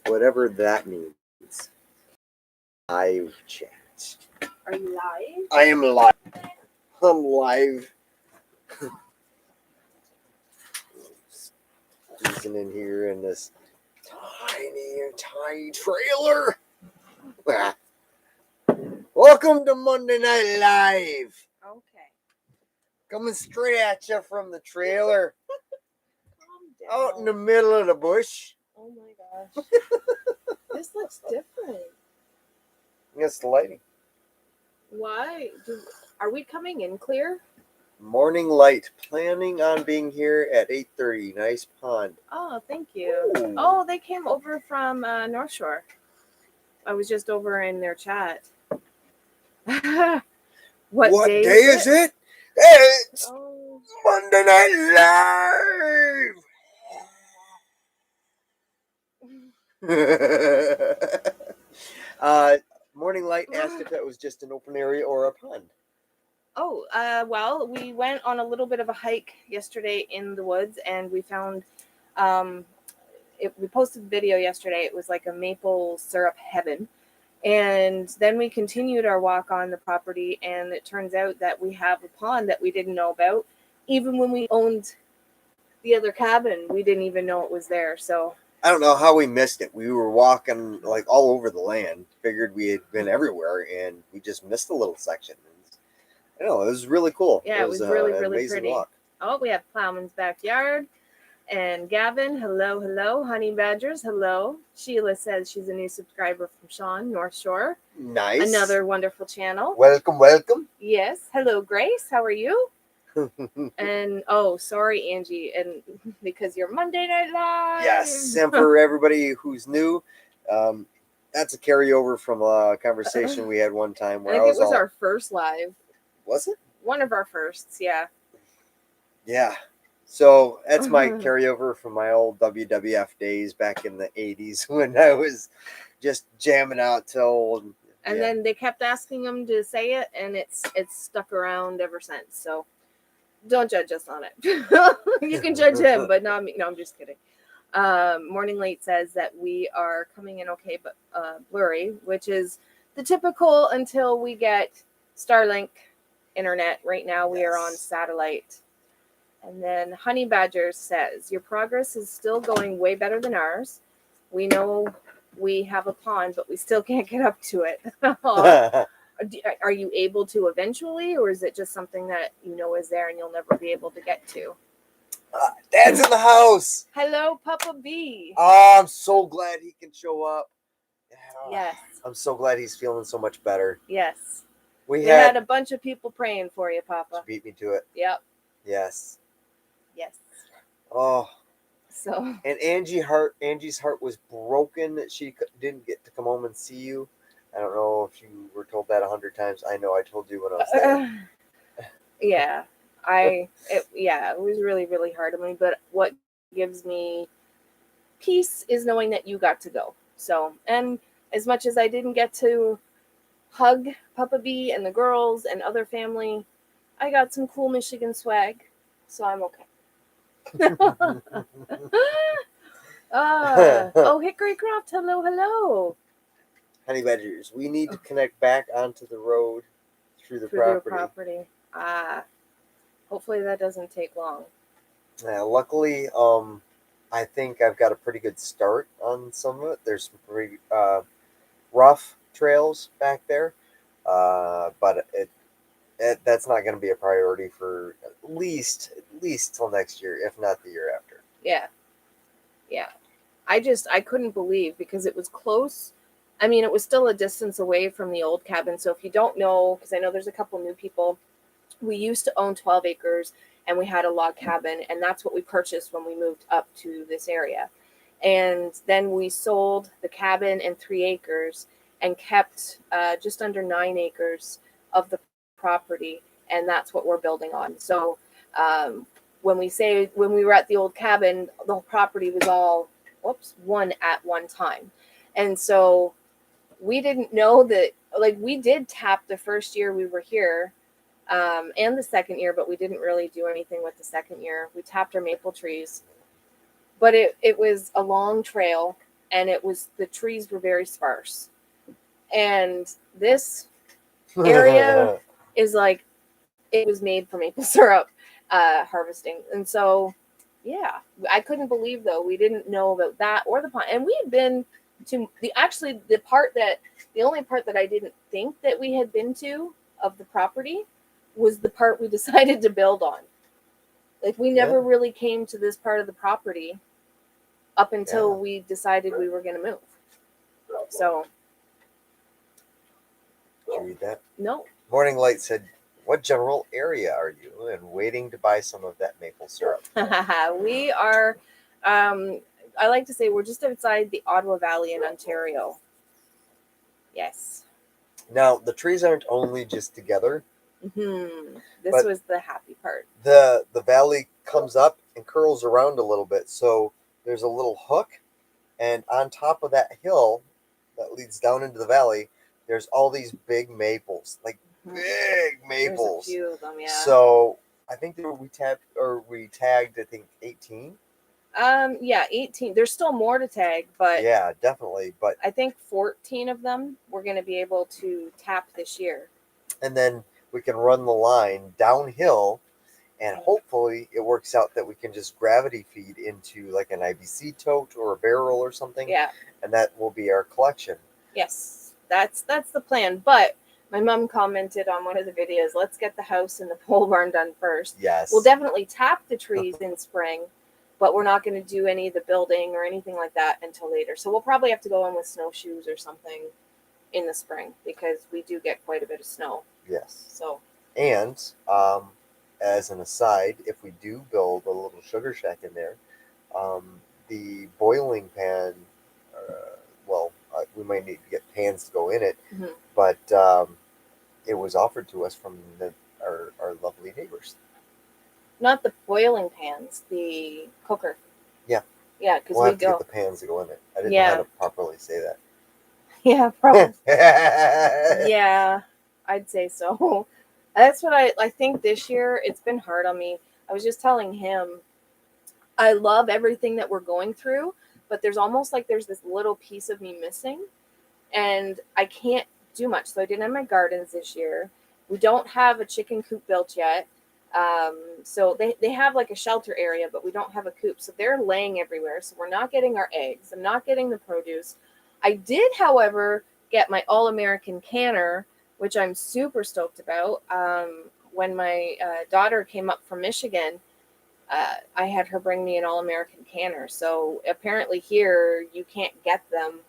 whatever that means. Live chat. Are you live? I am live. I'm live. Squeezing in here in this tiny trailer. Ah. Welcome to Monday Night Live. Okay. Coming straight at you from the trailer. Calm down. Out in the middle of the bush. Oh my gosh. This looks different. That's the lighting. Why? Are we coming in clear? Morning light. Planning on being here at 8:30. Nice pond. Oh, thank you. Ooh. Oh, they came over from North Shore. I was just over in their chat. What day is it? It's Oh. Monday Night Live. Morning Light asked if that was just an open area or a pond. Oh, well, we went on a little bit of a hike yesterday in the woods, and we found, we posted a video yesterday. It was like a maple syrup heaven. And then we continued our walk on the property, and it turns out that we have a pond that we didn't know about. Even when we owned the other cabin, we didn't even know it was there. So I don't know how we missed it. We were walking like all over the land, figured we had been everywhere, and we just missed a little section. I know, it was really cool. Yeah, it was really, really pretty. Walk. Oh, we have Plowman's Backyard. And Gavin, hello. Honey Badgers, hello. Sheila says she's a new subscriber from Sean, North Shore. Nice. Another wonderful channel. Welcome. Yes. Hello, Grace. How are you? And, oh, sorry, Angie. And because you're Monday Night Live. Yes. And for everybody who's new, that's a carryover from a conversation we had one time where I think it was our first live. Was it? One of our firsts, yeah. Yeah. So that's my carryover from my old WWF days back in the 80s when I was just jamming out till. And then they kept asking him to say it, and it's stuck around ever since. So don't judge us on it. You can judge him, but not me. No, I'm just kidding. Morning Late says that we are coming in okay, but blurry, which is the typical until we get Starlink internet. Right now we are on satellite. And then Honey Badger says, your progress is still going way better than ours. We know we have a pond, but we still can't get up to it. Are you able to eventually, or is it just something that you know is there and you'll never be able to get to? Dad's in the house. Hello, Papa B. Oh, I'm so glad he can show up. Yes. I'm so glad he's feeling so much better. Yes. We had a bunch of people praying for you, Papa. Beat me to it. Yep. Yes. Oh. So. And Angie's heart was broken that she didn't get to come home and see you. I don't know if you were told that 100 times. I know I told you when I was there. Yeah. It was really, really hard on me. But what gives me peace is knowing that you got to go. So, and as much as I didn't get to hug Papa B and the girls and other family, I got some cool Michigan swag. So I'm okay. Hickorycroft, hello. Honey Badgers, we need to connect back onto the road through the property. Hopefully that doesn't take long. Yeah, luckily, I think I've got a pretty good start on some of it. There's some pretty rough trails back there, but that's not going to be a priority for at least till next year, if not the year after. Yeah. I couldn't believe, because it was close. I mean, it was still a distance away from the old cabin. So if you don't know, because I know there's a couple new people, we used to own 12 acres and we had a log cabin, and that's what we purchased when we moved up to this area. And then we sold the cabin and 3 acres and kept just under 9 acres of the property, and that's what we're building on. So when we were at the old cabin, the whole property was all one at one time. And so we didn't know that, like, we did tap the first year we were here and the second year, but we didn't really do anything with the second year. We tapped our maple trees, but it was a long trail. and the trees were very sparse. And this area is like it was made for maple syrup harvesting. And so, yeah, I couldn't believe though we didn't know about that or the pond. And we had been to the only part that I didn't think that we had been to of the property was the part we decided to build on. Like we never really came to this part of the property up until we decided we were going to move. So, did you read that? No. Morning Light said, "What general area are you?" And waiting to buy some of that maple syrup. We are. I like to say we're just outside the Ottawa Valley in Ontario. Yes. Now the trees aren't only just together. This was the happy part. The valley comes up and curls around a little bit, so there's a little hook, and on top of that hill that leads down into the valley, there's all these big maples, like big maples. There's a few of them, yeah. So I think we tagged I think 18. Yeah, 18. There's still more to tag, but yeah, definitely. But I think 14 of them we're going to be able to tap this year. And then we can run the line downhill, and hopefully it works out that we can just gravity feed into like an IBC tote or a barrel or something. Yeah. And that will be our collection. Yes, that's the plan. But my mom commented on one of the videos, let's get the house and the pole barn done first. Yes. We'll definitely tap the trees in spring, but we're not going to do any of the building or anything like that until later. So we'll probably have to go in with snowshoes or something in the spring because we do get quite a bit of snow. Yes. So. And as an aside, if we do build a little sugar shack in there, the boiling pan, we might need to get pans to go in it, but it was offered to us from our lovely neighbors. Not the boiling pans, the cooker. Yeah. Yeah, because we'll have to get the pans to go in it. I didn't know how to properly say that. Yeah, probably. Yeah, I'd say so. That's what I think this year. It's been hard on me. I was just telling him, I love everything that we're going through, but there's almost like there's this little piece of me missing, and I can't do much. So I didn't have my gardens this year. We don't have a chicken coop built yet. So they have like a shelter area, but we don't have a coop. So they're laying everywhere. So we're not getting our eggs. I'm not getting the produce. I did, however, get my All-American canner, which I'm super stoked about. When my daughter came up from Michigan, I had her bring me an All-American canner. So apparently here you can't get them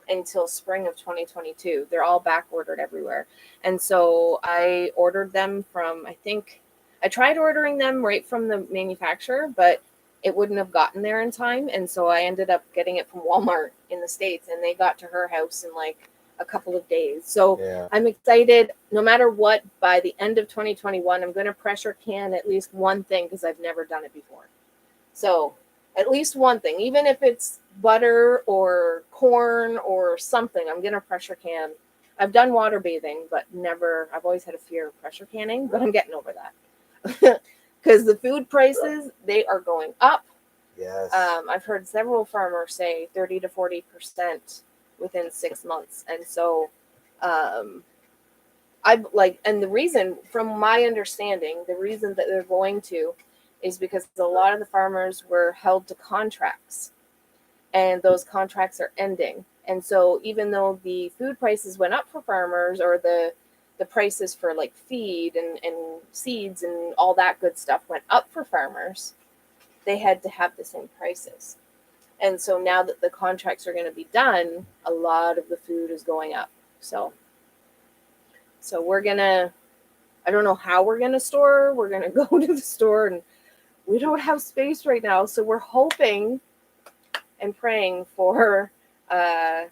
until spring of 2022. They're all back ordered everywhere. And so I ordered them from, I tried ordering them right from the manufacturer, but it wouldn't have gotten there in time. And so I ended up getting it from Walmart in the States, and they got to her house in like a couple of days. So I'm excited. No matter what, by the end of 2021, I'm going to pressure can at least one thing because I've never done it before. So at least one thing, even if it's butter or corn or something, I'm going to pressure can. I've done water bathing, but I've always had a fear of pressure canning, but I'm getting over that. Because the food prices, they are going up. Yes. I've heard several farmers say 30 to 40% within 6 months. And so and the reason, from my understanding, the reason that they're going to is because a lot of the farmers were held to contracts, and those contracts are ending. And so even though the food prices went up for farmers, or the prices for like feed and seeds and all that good stuff went up for farmers, they had to have the same prices. And so now that the contracts are going to be done, a lot of the food is going up. So we're going to, I don't know how we're going to store. We're going to go to the store, and we don't have space right now. So we're hoping and praying for the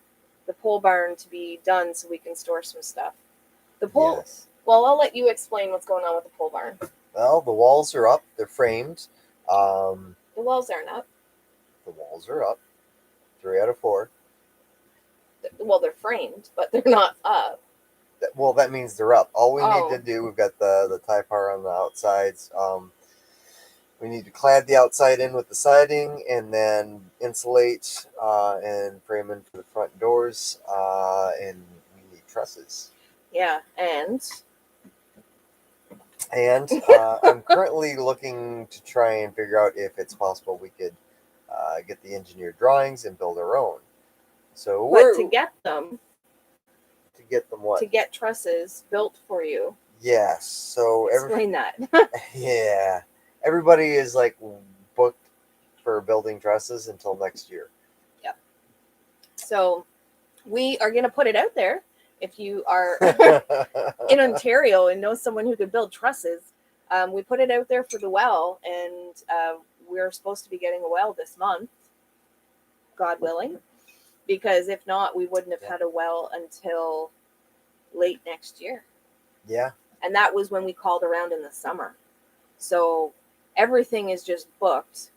pole barn to be done so we can store some stuff. The pole. Yes. Well, I'll let you explain what's going on with the pole barn. Well, the walls are up. They're framed. The walls aren't up. The walls are up. 3 out of 4. Well, they're framed, but they're not up. Well, that means they're up. All we need to do, we've got the tie bar on the outsides. We need to clad the outside in with the siding, and then insulate and frame in for the front doors. And we need trusses. Yeah, and I'm currently looking to try and figure out if it's possible we could get the engineered drawings and build our own. So but to get them, what? to get trusses built for you. Yes. So Explain that. yeah, everybody is like booked for building trusses until next year. Yep. So we are going to put it out there. If you are in Ontario and know someone who could build trusses, we put it out there for the well, and we're supposed to be getting a well this month, God willing, because if not, we wouldn't have had a well until late next year. Yeah. And that was when we called around in the summer. So everything is just booked.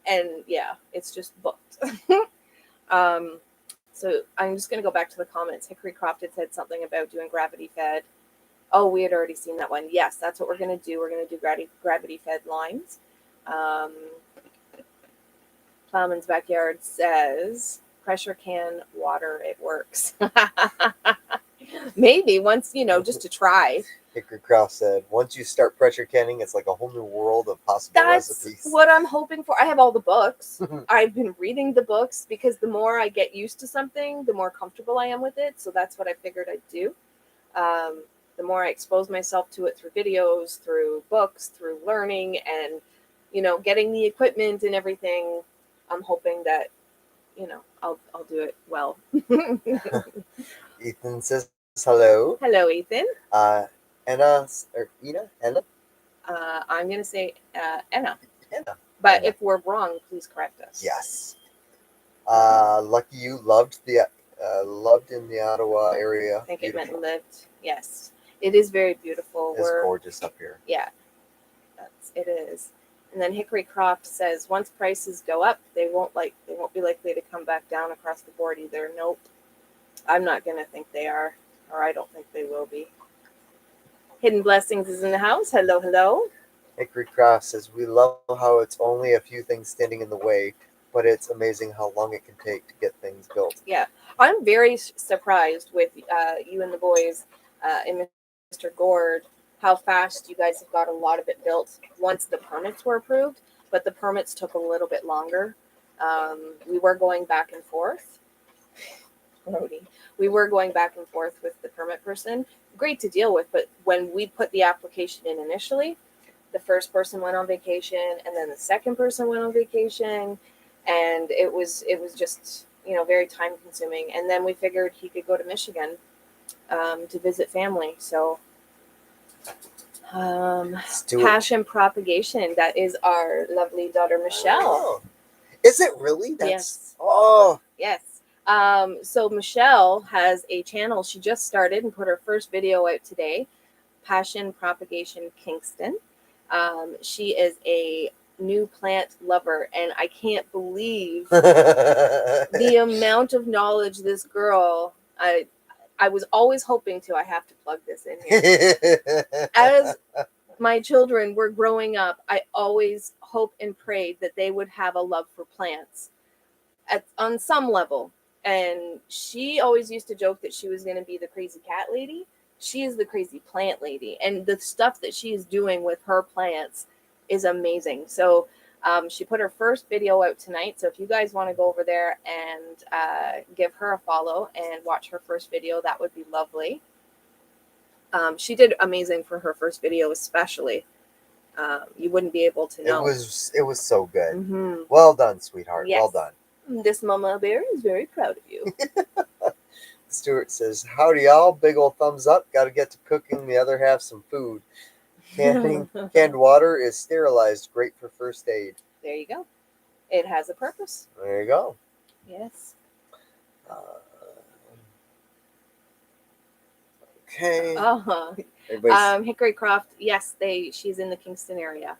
And yeah, it's just booked. So I'm just going to go back to the comments. Hickory Croft had said something about doing gravity fed. Oh, we had already seen that one. Yes, that's what we're going to do. We're going to do gravity fed lines. Plowman's Backyard says, pressure can water, it works. Maybe once, just to try. Hickory Croft said, once you start pressure canning, it's like a whole new world of possible recipes. That's what I'm hoping for. I have all the books. I've been reading the books because the more I get used to something, the more comfortable I am with it. So that's what I figured I'd do. The more I expose myself to it through videos, through books, through learning, and, getting the equipment and everything, I'm hoping that, I'll do it well. Ethan says hello. Hello, Ethan. Ina. I'm going to say Anna. Anna. But Anna. if we're wrong, please correct us. Yes. Lucky you loved in the Ottawa area. I think it meant lived. Yes. It is very beautiful. It's gorgeous up here. Yeah. It is. And then Hickory Croft says once prices go up, they won't be likely to come back down across the board either. Nope. I'm not going to think they are, or I don't think they will be. Hidden Blessings is in the house. Hello, hello. Hickory Croft says, we love how it's only a few things standing in the way, but it's amazing how long it can take to get things built. Yeah. I'm very surprised with you and the boys and Mr. Gord, how fast you guys have got a lot of it built once the permits were approved, but the permits took a little bit longer. We were going back and forth. We were going back and forth with the permit person. Great to deal with, but when we put the application in initially, the first person went on vacation, and then the second person went on vacation, and it was just very time consuming. And then we figured he could go to Michigan to visit family. So Passion Propagation, that is our lovely daughter Michelle. Oh. Is it really? Yes. Oh yes. So Michelle has a channel. She just started and put her first video out today. Passion Propagation Kingston. She is a new plant lover, and I can't believe the amount of knowledge this girl. I was always hoping to. I have to plug this in here. As my children were growing up, I always hoped and prayed that they would have a love for plants on some level. And she always used to joke that she was going to be the crazy cat lady. She is the crazy plant lady. And the stuff that she is doing with her plants is amazing. So she put her first video out tonight. So if you guys want to go over there and give her a follow and watch her first video, that would be lovely. She did amazing for her first video, especially. You wouldn't be able to know. It was so good. Mm-hmm. Well done, sweetheart. Yes. Well done. This Mama Bear is very proud of you. Stuart says, howdy y'all, big old thumbs up. Got to get to cooking the other half some food. Canned water is sterilized, great for first aid. There you go. It has a purpose. There you go. Yes. Okay. Hickory Croft, yes, she's in the Kingston area.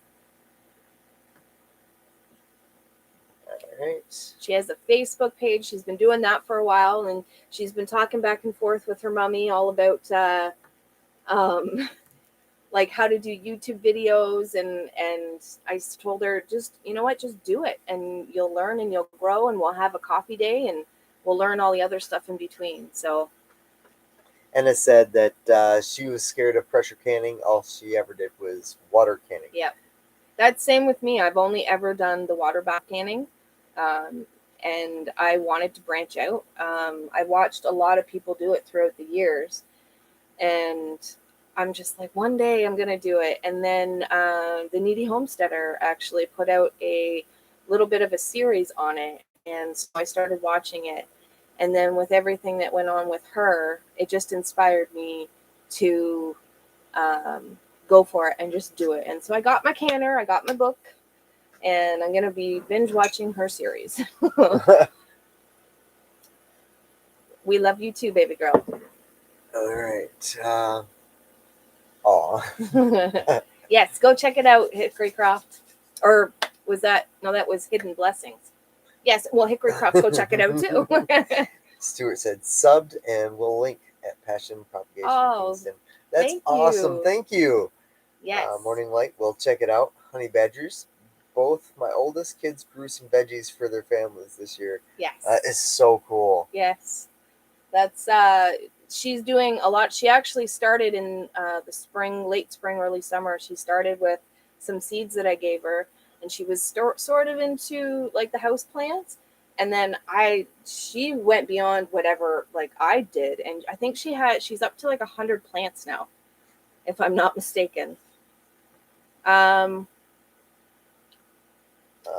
Right. She has a Facebook page. She's been doing that for a while, and she's been talking back and forth with her mommy all about like how to do YouTube videos, and I told her, just, you know what, just do it and you'll learn and you'll grow, and we'll have a coffee day and we'll learn all the other stuff in between. So Anna said that she was scared of pressure canning. All she ever did was water canning. yeah, that's same with me. I've only ever done the water bath canning, and I wanted to branch out. I watched a lot of people do it throughout the years, and I'm just like, one day I'm gonna do it. And then the Needy Homesteader actually put out a little bit of a series on it, and so I started watching it. And then with everything that went on with her, it just inspired me to um, go for it and just do it. And so I got my canner, I got my book, and I'm gonna be binge watching her series. We love you too, baby girl. All right. Aw. Yes, go check it out, Hickory Croft. Or was that, no, that was Hidden Blessings. Yes, well, Hickory Croft, go check it out too. Stuart said subbed, and we'll link at Passion Propagation Kingston. That's awesome. Thank you. Yes. Morning Light. We'll check it out. Honey Badgers. Both my oldest kids grew some veggies for their families this year. Yes. That is so cool. Yes. That's she's doing a lot. She actually started in the spring, late spring, early summer. She started with some seeds that I gave her, and she was sort of into like the house plants. And then she went beyond whatever like I did, and I think she's up to like 100 plants now, if I'm not mistaken.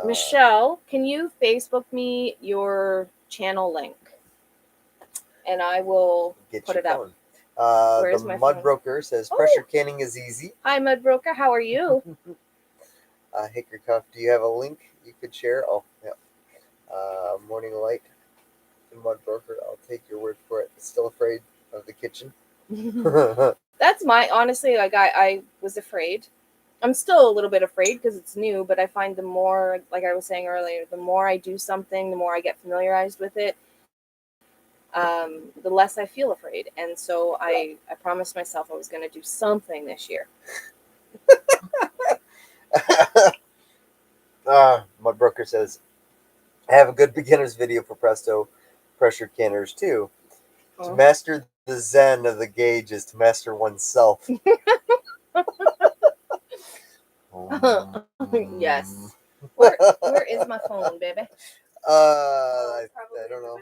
Michelle, can you Facebook me your channel link? And I will put it up. Where's the Mud Broker says pressure canning is easy. Hi, Mud Broker. How are you? Hickory Cuff, do you have a link you could share? Oh, yeah. Morning Light, the Mud Broker. I'll take your word for it. Still afraid of the kitchen. That's honestly, like I was afraid. I'm still a little bit afraid because it's new, but I find the more, like I was saying earlier, the more I do something, the more I get familiarized with it, the less I feel afraid. And so I promised myself I was going to do something this year. Mud Broker says, I have a good beginner's video for Presto pressure canners too. To master the zen of the gauge is to master oneself. Yes. Where is my phone, baby? I don't know.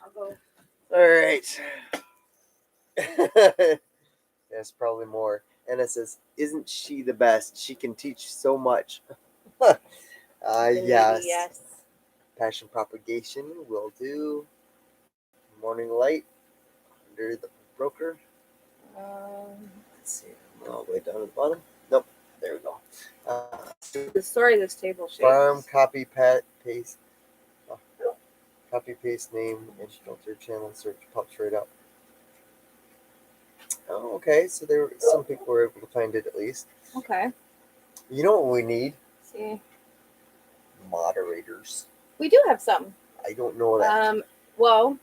I'll go. All right. Yes, probably more. And it says, isn't she the best? She can teach so much. Yes. Yes. Passion Propagation will do. Morning Light under the broker. Let's see. All the way down at the bottom. Nope. There we go. Sorry, this table shakes. Farm copy paste. Oh, copy paste name and filter channel search pops right up. Oh, okay. So some people were able to find it at least. Okay. You know what we need? See. Moderators. We do have some. I don't know that. Well,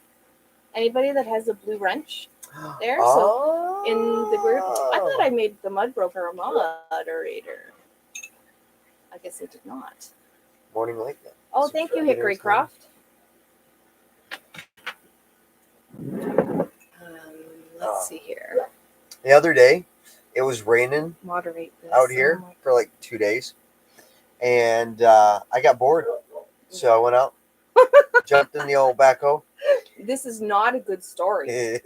anybody that has a blue wrench there. So in the group, I thought I made the Mud Broker a moderator. I guess I did not. Morning Light. Oh, thank you, Hickory Croft. Let's see here. The other day, it was raining out here for like 2 days. And I got bored. So I went out, jumped in the old backhoe. This is not a good story.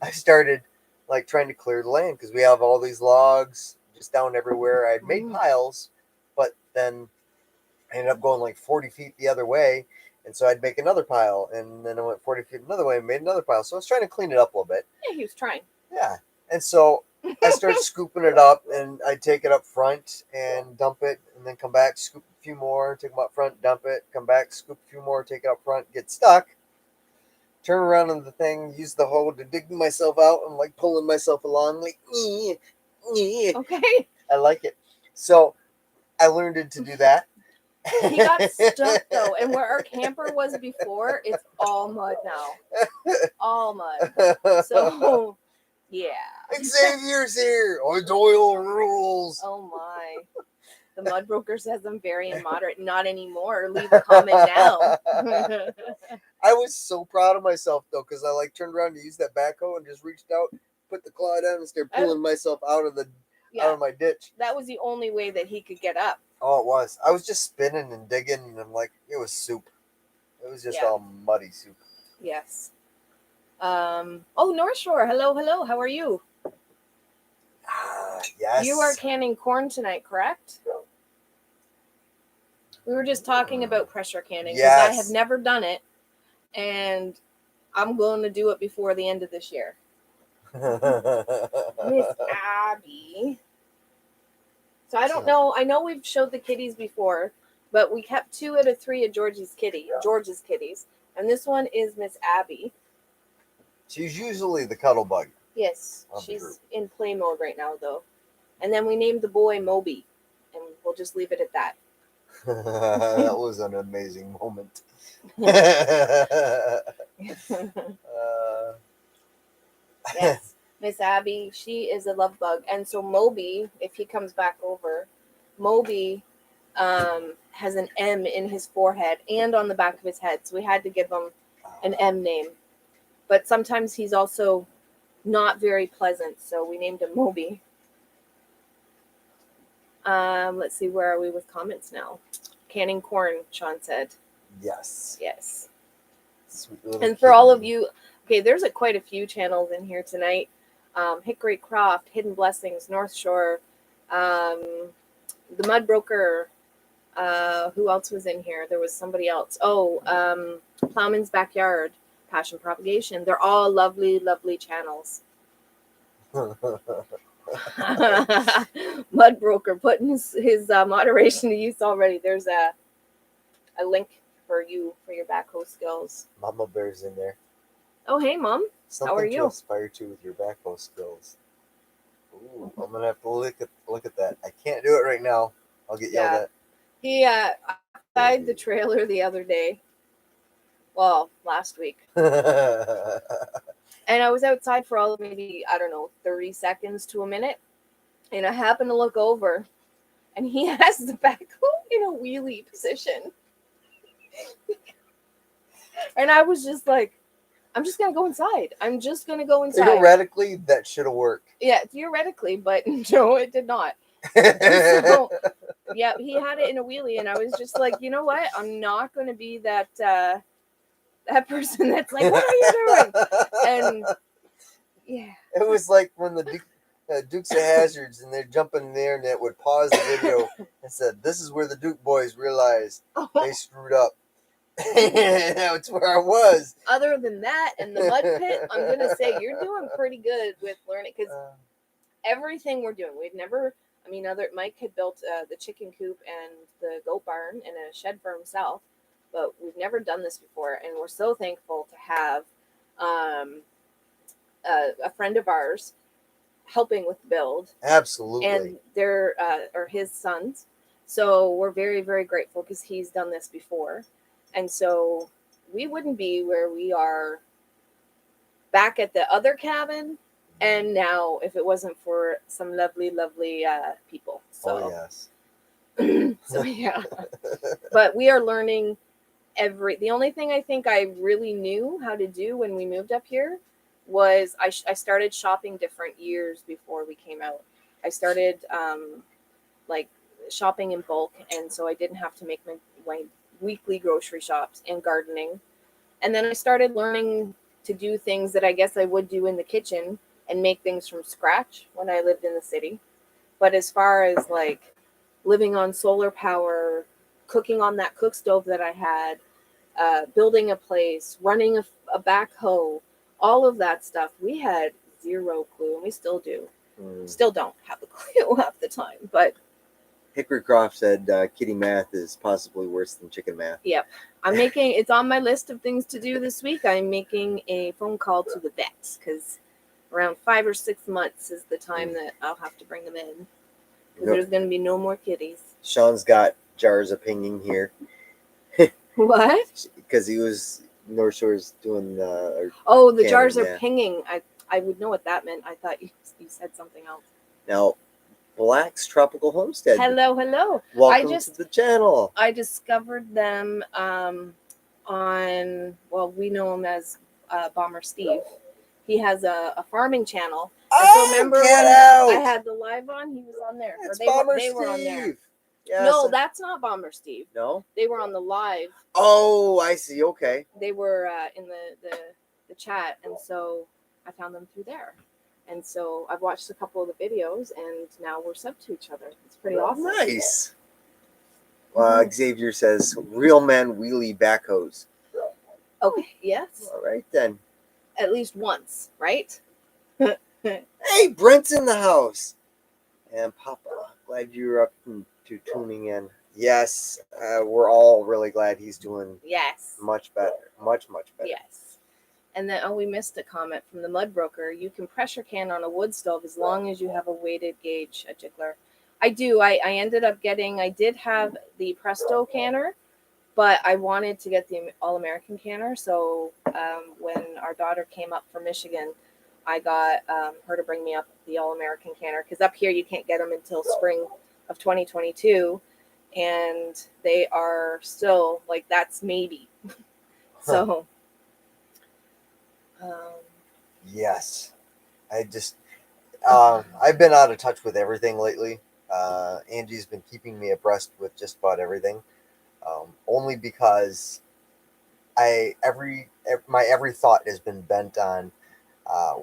I started like trying to clear the land because we have all these logs just down everywhere. I had made piles, but then I ended up going like 40 feet the other way. And so I'd make another pile. And then I went 40 feet another way and made another pile. So I was trying to clean it up a little bit. Yeah, he was trying. Yeah. And so I started scooping it up, and I'd take it up front and dump it, and then come back, scoop a few more, take them up front, dump it, come back, scoop a few more, take it up front, get stuck, turn around on the thing, use the hoe to dig myself out. I'm like pulling myself along, like, okay. I like it. So I learned to do that. He got stuck though, and where our camper was before, it's all mud now. All mud. So Yeah. Xavier's here. Doyle rules. Oh my. The Mudbroker says I'm very immoderate. Not anymore. Leave a comment down. I was so proud of myself though, because I like turned around to use that backhoe and just reached out, put the claw down, and started pulling myself out of my ditch. That was the only way that he could get up. Oh, it was. I was just spinning and digging, and I'm like, it was soup. It was just all muddy soup. Yes. North Shore. Hello. How are you? Yes. You are canning corn tonight, correct? We were just talking about pressure canning because I have never done it, and I'm going to do it before the end of this year. Miss Abby. So I don't know. I know we've showed the kitties before, but we kept 2 out of 3 of George's kitties, and this one is Miss Abby. She's usually the cuddle bug. Yes, she's in play mode right now, though. And then we named the boy Moby, and we'll just leave it at that. That was an amazing moment. Yes, Miss Abby, she is a love bug. And so Moby, if he comes back over, Moby has an M in his forehead and on the back of his head. So we had to give him an M name. But sometimes he's also not very pleasant, so we named him Moby. Let's see, where are we with comments now? Canning corn, Sean said. Yes. And for all of you, okay, there's quite a few channels in here tonight. Hickory Croft, Hidden Blessings, North Shore, the Mudbroker. Who else was in here? There was somebody else. Plowman's Backyard, Passion Propagation. They're all lovely, lovely channels. Mudbroker putting his moderation to use already. There's a link for you for your backhoe skills. Mama Bear's in there. Oh, hey, Mom. Something how are you? To aspire to with your backhoe skills. Ooh, I'm gonna have to look at that. I can't do it right now. I'll get yelled at. He outside the trailer the other day. Well, last week. And I was outside for all of maybe, 30 seconds to a minute. And I happened to look over, and he has the backhoe in a wheelie position. And I was just like, I'm just going to go inside. Theoretically, that should have worked. Yeah, theoretically, but no, it did not. So, yeah, he had it in a wheelie, and I was just like, you know what? I'm not going to be that person that's like, what are you doing? And yeah, it was like when the Dukes of Hazzards, and they're jumping in the air, and it would pause the video and said, "This is where the Duke boys realized they screwed up." That's where I was. Other than that, and the mud pit, I'm gonna say you're doing pretty good with learning, because everything we're doing, we've never. Mike had built the chicken coop and the goat barn and a shed for himself, but we've never done this before, and we're so thankful to have a friend of ours helping with the build. Absolutely. And they're are his sons, so we're very, very grateful because he's done this before, and so we wouldn't be where we are back at the other cabin. And now, if it wasn't for some lovely, lovely people. So, yes. So, yeah. But we are learning the only thing I think I really knew how to do when we moved up here was I started shopping different years before we came out. I started shopping in bulk. And so I didn't have to make my weekly grocery shops and gardening. And then I started learning to do things that I guess I would do in the kitchen and make things from scratch when I lived in the city. But as far as living on solar power, cooking on that cook stove that I had, building a place, running a backhoe, all of that stuff, we had zero clue, and we still do. Still don't have a clue half the time. But Hickory Croft said kitty math is possibly worse than chicken math. Yep. It's on my list of things to do this week. I'm making a phone call to the vets because around 5 or 6 months is the time that I'll have to bring them in. Because there's going to be no more kitties. Sean's got jars of pinging here. What? Because he was North Shore's doing the jars are pinging. I would know what that meant. I thought you said something else. Now, Black's Tropical Homestead. Hello, hello. Welcome to the channel. I discovered them on, well, we know him as Bomber Steve. He has a farming channel. And so remember when I had the live on, he was on there. It's or Bomber they Steve. were on there. Yes. No, that's not Bomber Steve. No? They were on the live. Oh, I see. Okay. They were in the chat, and so I found them through there. And so I've watched a couple of the videos, and now we're sub to each other. It's pretty awesome. Nice. Xavier says, real man wheelie backhoes. Okay, yes. All right, then. At least once, right? Hey, Brent's in the house. And Papa, glad you're up to tuning in. Yes, we're all really glad he's doing much better. Much better. Yes. And then, we missed a comment from the Mud Broker. You can pressure can on a wood stove as long as you have a weighted gauge, a jiggler. I do. I ended up getting, I did have the Presto canner, but I wanted to get the All-American canner. So when our daughter came up from Michigan, I got her to bring me up the All-American canner. Because up here, you can't get them until spring of 2022. And they are still, like, that's maybe. So... yes, I just I've been out of touch with everything lately. Angie's been keeping me abreast with just about everything, only because my every thought has been bent on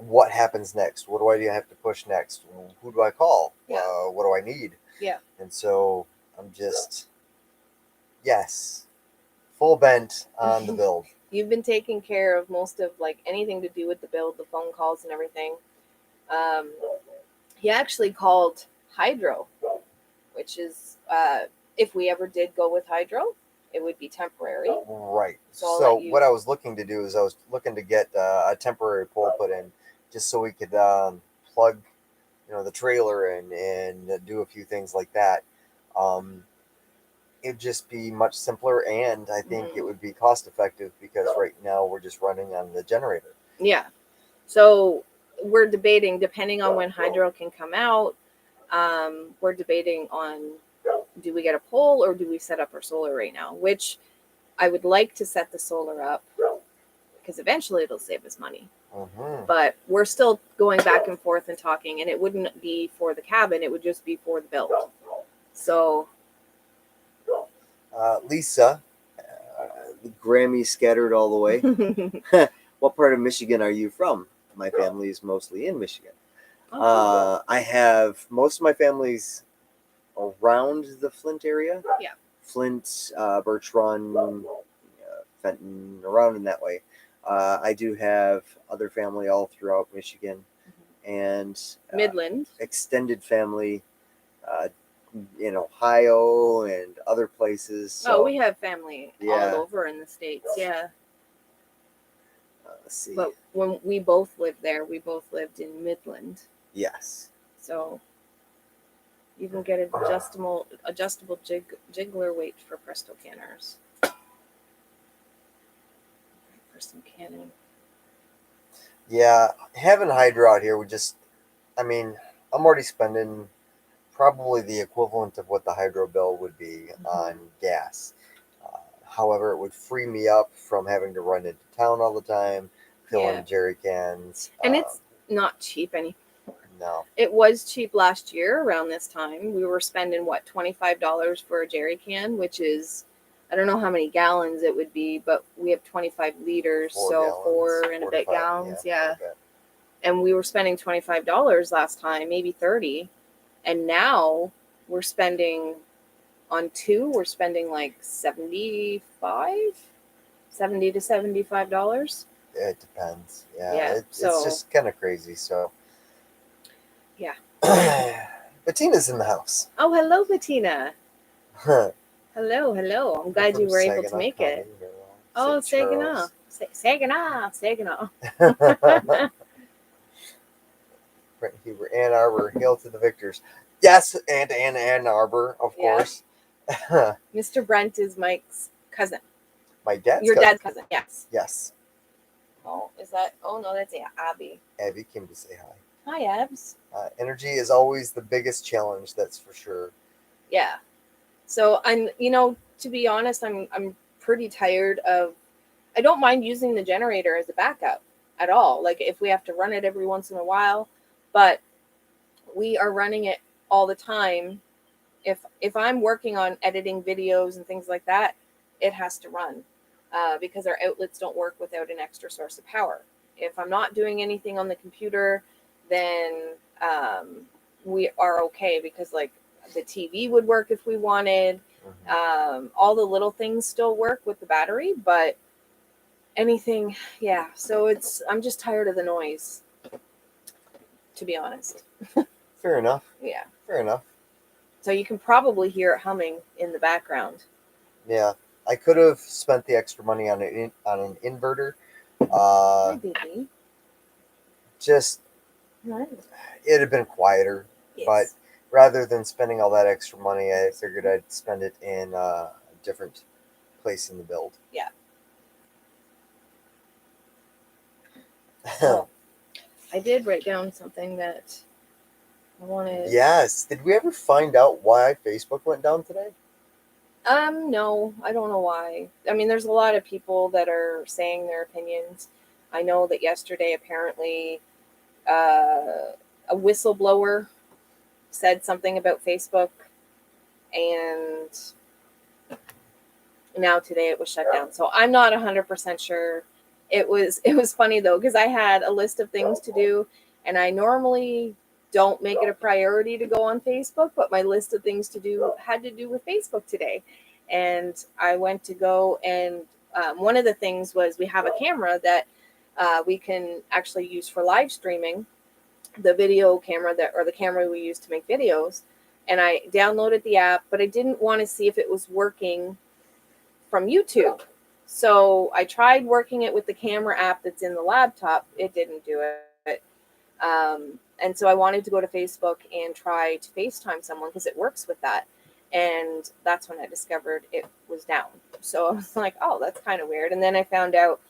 what happens next. What do I have to push next? Who do I call? Yeah. What do I need? Yeah. And so I'm just full bent on the build. You've been taking care of most of, like, anything to do with the build, the phone calls and everything. He actually called Hydro, which is, if we ever did go with Hydro, it would be temporary. Right. So what I was looking to do is I was looking to get a temporary pole put in just so we could plug, the trailer in and do a few things like that. It'd just be much simpler, and I think it would be cost effective because right now we're just running on the generator. Yeah. So we're debating, depending on when Hydro can come out, we're debating on, do we get a pole or do we set up our solar right now? Which I would like to set the solar up because eventually it'll save us money. Mm-hmm. But we're still going back and forth and talking, and it wouldn't be for the cabin. It would just be for the build. So... Lisa, Grammy scattered all the way. What part of Michigan are you from? My family is mostly in Michigan. I have most of my family's around the Flint area. Yeah. Flint, Birch Run, Fenton, around in that way. I do have other family all throughout Michigan, and Midland. Extended family in Ohio and other places. So, we have family all over in the States. Yeah. Let's see. But when we both lived there, we both lived in Midland. Yes. So you can get an adjustable jiggler weight for Presto canners. For some canning. Yeah, having Hydro out here I'm already spending probably the equivalent of what the Hydro bill would be on gas. However, it would free me up from having to run into town all the time, filling jerry cans. And it's not cheap anymore. No. It was cheap last year around this time. We were spending, $25 for a jerry can, which is, I don't know how many gallons it would be, but we have 25 liters, so 4 and a bit gallons. Yeah. And we were spending $25 last time, maybe 30. And now we're spending on 2, we're spending like $70 to $75. It depends. Yeah. It's just kind of crazy. So, yeah. Bettina's in the house. Oh, hello, Bettina. Hello. I'm glad you were able to make it. Oh, Saginaw. Saginaw. Ann Arbor, hail to the victors. Yes, and Ann Arbor, of course. Mr. Brent is Mike's cousin. My dad's Your dad's cousin, yes. Yes. Oh, is that? Oh no, that's Abby. Abby came to say hi. Hi, Abs. Energy is always the biggest challenge, that's for sure. Yeah. So to be honest, I'm pretty tired of. I don't mind using the generator as a backup at all. Like if we have to run it every once in a while, but we are running it all the time. If I'm working on editing videos and things like that, it has to run because our outlets don't work without an extra source of power. If I'm not doing anything on the computer, then we are okay because like the TV would work if we wanted. All the little things still work with the battery, but anything, yeah. So I'm just tired of the noise, to be honest. Fair enough. Yeah. Fair enough. So you can probably hear it humming in the background. Yeah, I could have spent the extra money on an inverter. Hi, baby. Just Hi. it'd have been quieter, but Yes. rather than spending all that extra money, I figured I'd spend it in a different place in the build. Yeah. Oh, I did write down something that I wanted. Yes. Did we ever find out why Facebook went down today? No, I don't know why. I mean, there's a lot of people that are saying their opinions. I know that yesterday, apparently, a whistleblower said something about Facebook, and now today it was shut down. So I'm not 100% sure. It was funny though because I had a list of things to do, and I normally don't make it a priority to go on Facebook, but my list of things to do had to do with Facebook today, and I went to go and one of the things was we have a camera that we can actually use for live streaming, the video camera that or the camera we use to make videos, and I downloaded the app, but I didn't want to see if it was working from YouTube. So I tried working it with the camera app that's in the laptop. It didn't do it. And so I wanted to go to Facebook and try to FaceTime someone because it works with that. And that's when I discovered it was down. So I was like, oh, that's kind of weird. And then I found out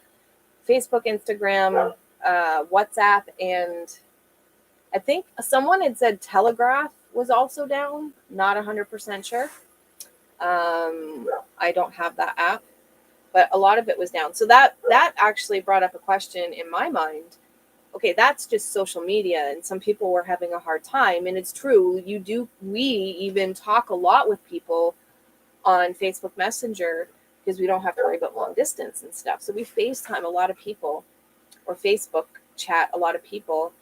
Facebook, Instagram, WhatsApp, and I think someone had said Telegraph was also down. Not 100% sure. I don't have that app, but a lot of it was down. So that actually brought up a question in my mind. Okay, that's just social media, and some people were having a hard time, and it's true. We even talk a lot with people on Facebook Messenger because we don't have to worry about long distance and stuff. So we FaceTime a lot of people or Facebook chat a lot of people.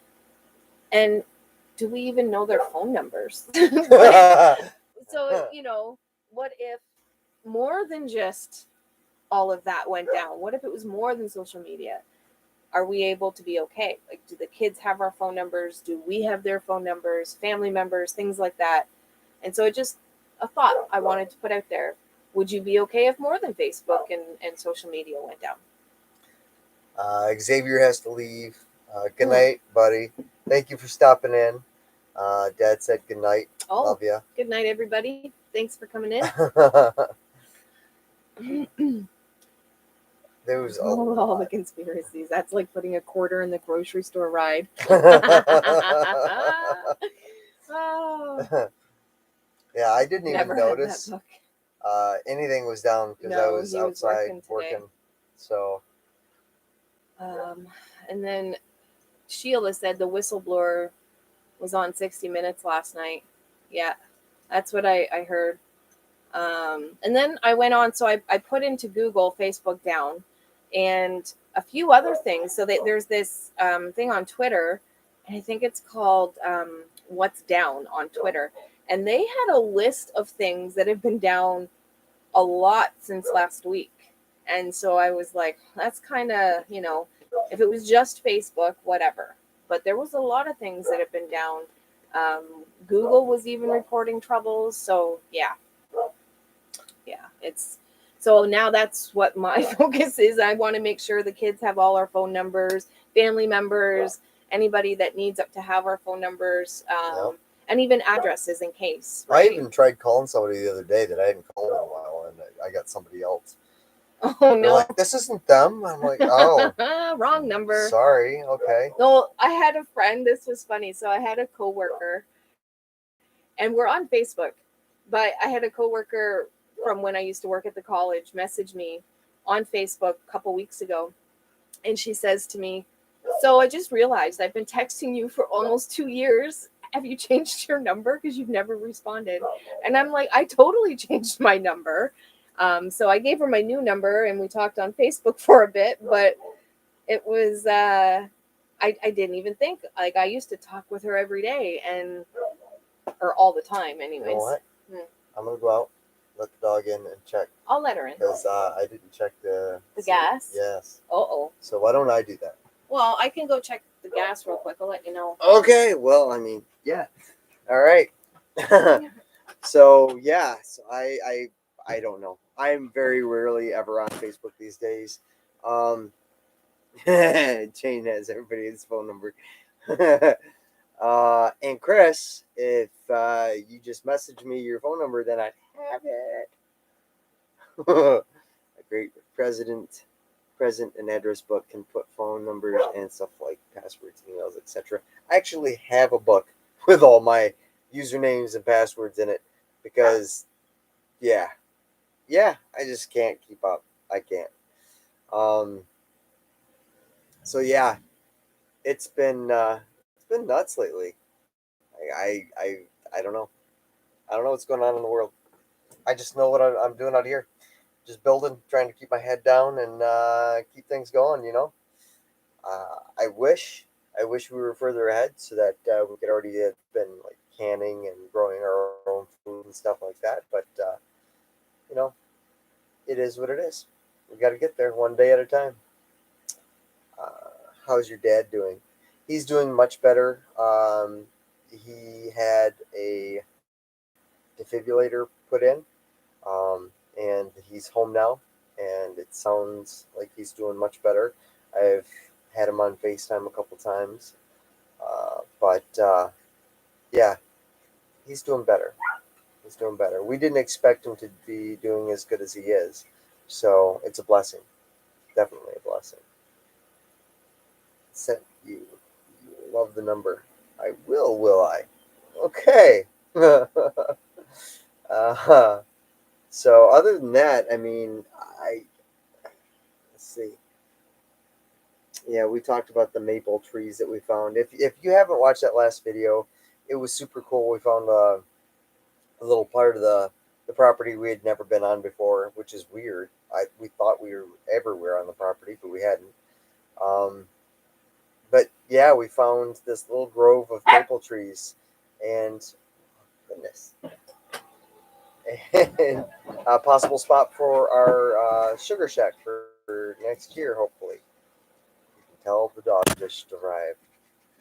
And do we even know their phone numbers? So, what if more than just all of that went down? What if it was more than social media? Are we able to be okay? Like, do the kids have our phone numbers? Do we have their phone numbers, family members, things like that? And so it just a thought I wanted to put out there. Would you be okay if more than Facebook and social media went down? Xavier has to leave. Good night, buddy. Thank you for stopping in. Dad said good night. Oh, love ya. Good night, everybody. Thanks for coming in. There was all the conspiracies. That's like putting a quarter in the grocery store ride. Oh. Yeah, I didn't Never even had notice that book. anything was down because No, I was he was outside working today. So, and then Sheila said the whistleblower was on 60 Minutes last night. Yeah, that's what I heard. And then I went on, so I put into Google Facebook down and a few other things. So there's this thing on Twitter, and I think it's called What's Down on Twitter. And they had a list of things that have been down a lot since last week. And so I was like, that's kind of, if it was just Facebook, whatever. But there was a lot of things that have been down. Google was even reporting troubles. So yeah, it's so now that's what my focus is. I want to make sure the kids have all our phone numbers, family members, anybody that needs to have our phone numbers, and even addresses in case. Right? I even tried calling somebody the other day that I hadn't called in a while, and I got somebody else. Oh They're no. like, this isn't them. I'm like, oh, Wrong number. sorry. Okay. No, I had a friend. This was funny. So I had a coworker, and we're on Facebook, but I had a coworker from when I used to work at the college message me on Facebook a couple weeks ago, and she says to me, "So I just realized I've been texting you for almost 2 years. Have you changed your number? Because you've never responded." And I'm like, I totally changed my number. So I gave her my new number, and we talked on Facebook for a bit, but it was I didn't even think, like, I used to talk with her every day, and or all the time You know anyways. what? I'm gonna go out, let the dog in, and check I'll let her in. because I didn't check the gas. Yes. Oh. So why don't I do that? Well, I can go check the gas real quick. I'll let you know. Okay. Well, I mean, yeah. All right. So yeah. So I don't know. I'm very rarely ever on Facebook these days. Jane has everybody's phone number. And Chris, if you just message me your phone number, then I'd have it. A great present and address book can put phone numbers and stuff like passwords, emails, etc. I actually have a book with all my usernames and passwords in it because, yeah, I just can't keep up. I can't. Um, so yeah, it's been nuts lately. I don't know. I don't know what's going on in the world. I just know what I'm doing out here. Just building, trying to keep my head down and keep things going. I wish we were further ahead so that we could already have been like canning and growing our own food and stuff like that. But you know, it is what it is. We got to get there one day at a time. How's your dad doing? He's doing much better. He had a defibrillator put in, and he's home now, and it sounds like he's doing much better. I've had him on FaceTime a couple times, but yeah, he's doing better. He's doing better. We didn't expect him to be doing as good as he is, so it's a blessing. Definitely a blessing. Sent you. You love the number. I will I? Okay. uh, so other than that, I mean, let's see. Yeah, we talked about the maple trees that we found. If you haven't watched that last video, it was super cool. We found a little part of the property we had never been on before, which is weird. We thought we were everywhere on the property, but we hadn't. Um, but yeah, we found this little grove of maple trees, and goodness, and a possible spot for our sugar shack for next year, hopefully. You can tell the dog just arrived.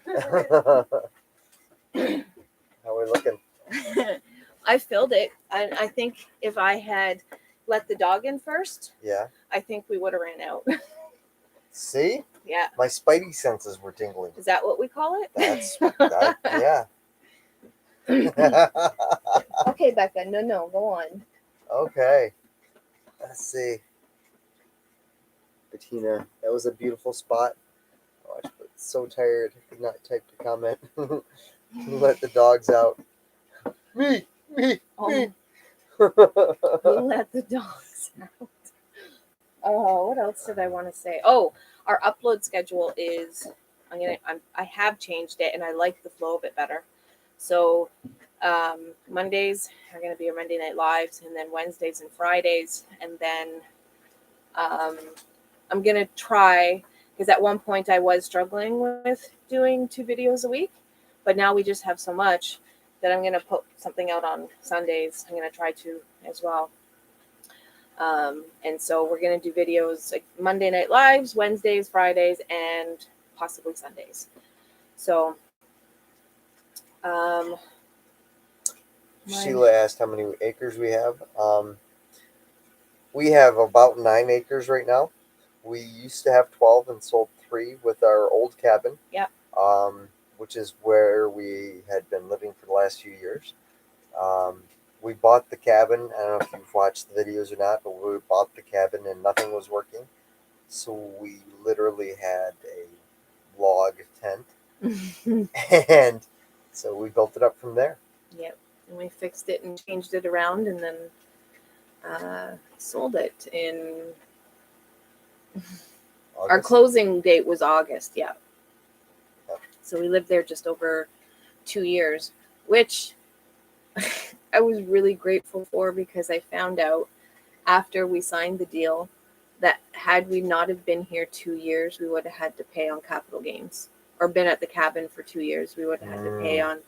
How are we looking? I filled it. I think if I had let the dog in first, Yeah. I think we would have ran out. See? Yeah. My spidey senses were tingling. Is that what we call it? That's that. Yeah. Okay, Becca. No, go on. Okay. Let's see. Bettina, that was a beautiful spot. Oh, I was so tired. I could not type the comment. Let the dogs out. Me. You let the dogs out. Oh, what else did I want to say? Oh, our upload schedule is I have changed it, and I like the flow of it better. So Mondays are going to be our Monday Night Lives, and then Wednesdays and Fridays, and then I'm going to try, because at one point I was struggling with doing 2 videos a week, but now we just have so much that I'm going to put something out on Sundays. I'm going to try to as well. And so we're going to do videos like Monday Night Lives, Wednesdays, Fridays, and possibly Sundays. So, Sheila asked how many acres we have. We have about 9 acres right now. We used to have 12 and sold 3 with our old cabin. Yep. Which is where we had been living for the last few years. we bought the cabin. I don't know if you've watched the videos or not, but we bought the cabin and nothing was working. So we literally had a log tent, and so we built it up from there. Yep. And we fixed it and changed it around, and then sold it in our August. closing date was August. Yeah. Yep. So we lived there just over 2 years, which I was really grateful for, because I found out after we signed the deal that had we not have been here 2 years, we would have had to pay on capital gains, or been at the cabin for 2 years. We would have had to pay on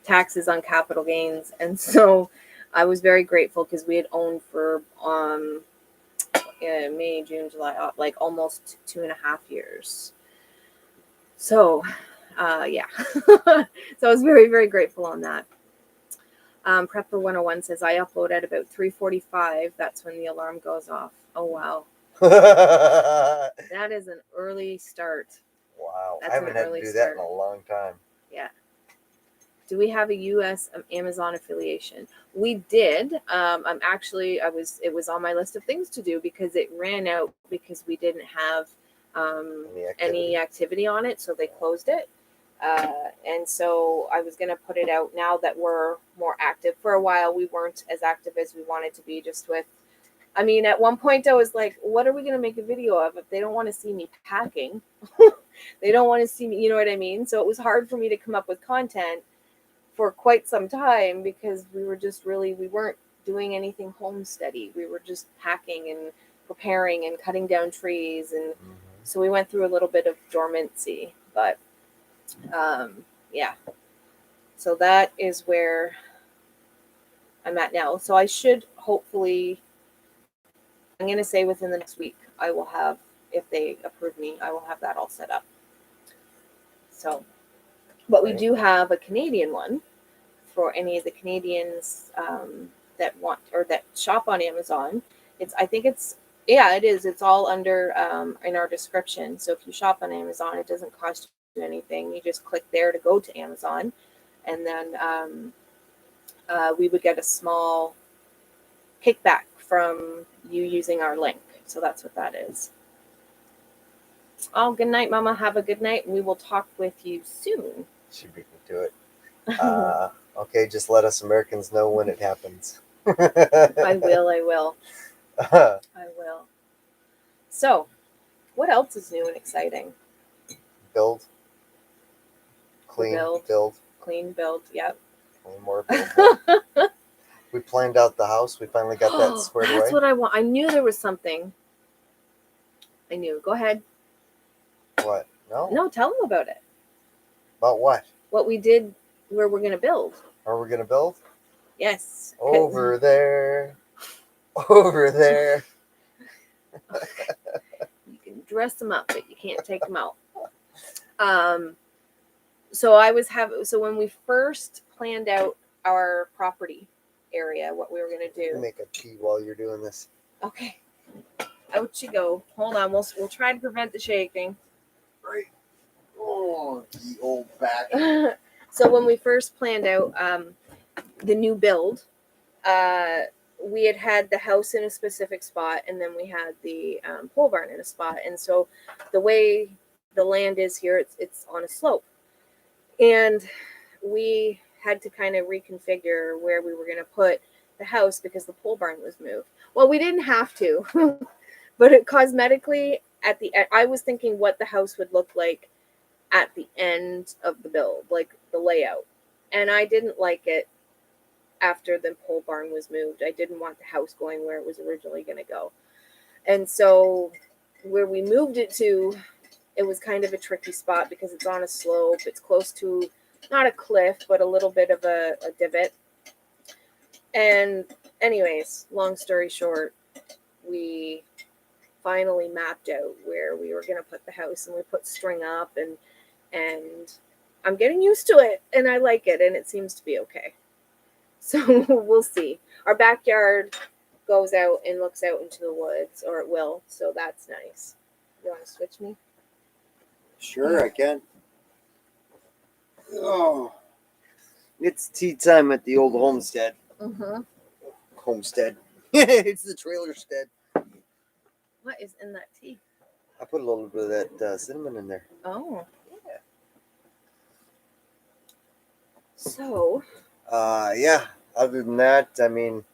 taxes on capital gains. And so I was very grateful, because we had owned for May, June, July, like almost 2.5 years. So yeah. So I was very, very grateful on that. Prepper 101 says, I upload at about 3:45. That's when the alarm goes off. Oh, wow. That is an early start. Wow. That's I haven't an had to early do start. that in a long time. Yeah. Do we have a U.S. Amazon affiliation? We did. It was on my list of things to do, because it ran out because we didn't have any activity on it, so they closed it. And so I was going to put it out now that we're more active. For a while, we weren't as active as we wanted to be, just with, I mean, at one point I was like, what are we going to make a video of if they don't want to see me packing? They don't want to see me, you know what I mean? So it was hard for me to come up with content for quite some time, because we weren't doing anything homesteady. We were just packing and preparing and cutting down trees. And so we went through a little bit of dormancy, but yeah. So that is where I'm at now. So I should hopefully, I'm going to say within the next week, I will have, if they approve me, I will have that all set up. So, but we do have a Canadian one for any of the Canadians that want, or that shop on Amazon. It is. It's all under in our description. So if you shop on Amazon, it doesn't cost you anything. You just click there to go to Amazon, and then we would get a small kickback from you using our link. So that's what that is. Oh, good night, Mama. Have a good night, and we will talk with you soon. She beat me to it. Okay, just let us Americans know when it happens. I will. I will. So, what else is new and exciting? Build. Clean. Build. Clean, build. Yep. Clean more, build more. We planned out the house. We finally got that squared away. That's what I want. I knew there was something. I knew. Go ahead. What? No? No, tell them about it. About what? What we did, where we're going to build. Are we going to build? Yes. Over there. Over there. You can dress them up, but you can't take them out. So when we first planned out our property area, what we were going to do. Make a pee while you're doing this. Okay. Out you go. Hold on. We'll try to prevent the shaking. Right. Oh, the old back. So when we first planned out the new build, we had the house in a specific spot, and then we had the pole barn in a spot. And so the way the land is here, it's on a slope. And we had to kind of reconfigure where we were going to put the house, because the pole barn was moved. Well, we didn't have to, but cosmetically, at the end, I was thinking what the house would look like at the end of the build, like the layout. And I didn't like it after the pole barn was moved. I didn't want the house going where it was originally going to go. And so where we moved it to, it was kind of a tricky spot, because it's on a slope. It's close to, not a cliff, but a little bit of a divot. And anyways, long story short, we finally mapped out where we were going to put the house, and we put string up, and I'm getting used to it, and I like it, and it seems to be okay. So we'll see. Our backyard goes out and looks out into the woods, or it will, so that's nice. You want to switch me? Sure, I can. Oh, it's tea time at the old homestead. Mm-hmm. Homestead. It's the trailer stead. What is in that tea? I put a little bit of that cinnamon in there. Oh. Yeah. So. Yeah. Other than that, I mean,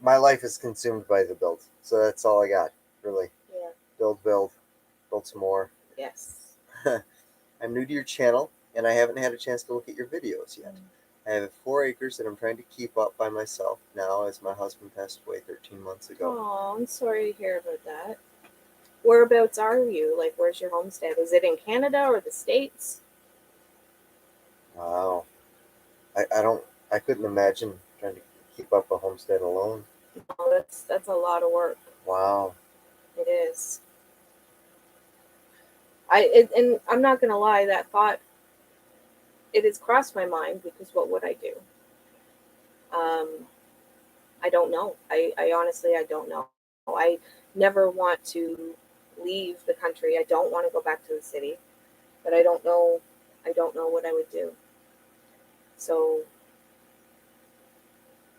my life is consumed by the build, so that's all I got, really. Yeah. Build some more. Yes. I'm new to your channel, and I haven't had a chance to look at your videos yet. I have 4 acres that I'm trying to keep up by myself now, as my husband passed away 13 months ago. Oh, I'm sorry to hear about that. Whereabouts are you? Like, where's your homestead? Is it in Canada or the States? Wow. I couldn't imagine trying to keep up a homestead alone. Oh, that's a lot of work. Wow. It is. And I'm not gonna lie, that thought, it has crossed my mind, because what would I do? I don't know. I honestly, I don't know. I never want to leave the country. I don't want to go back to the city, but I don't know. I don't know what I would do. So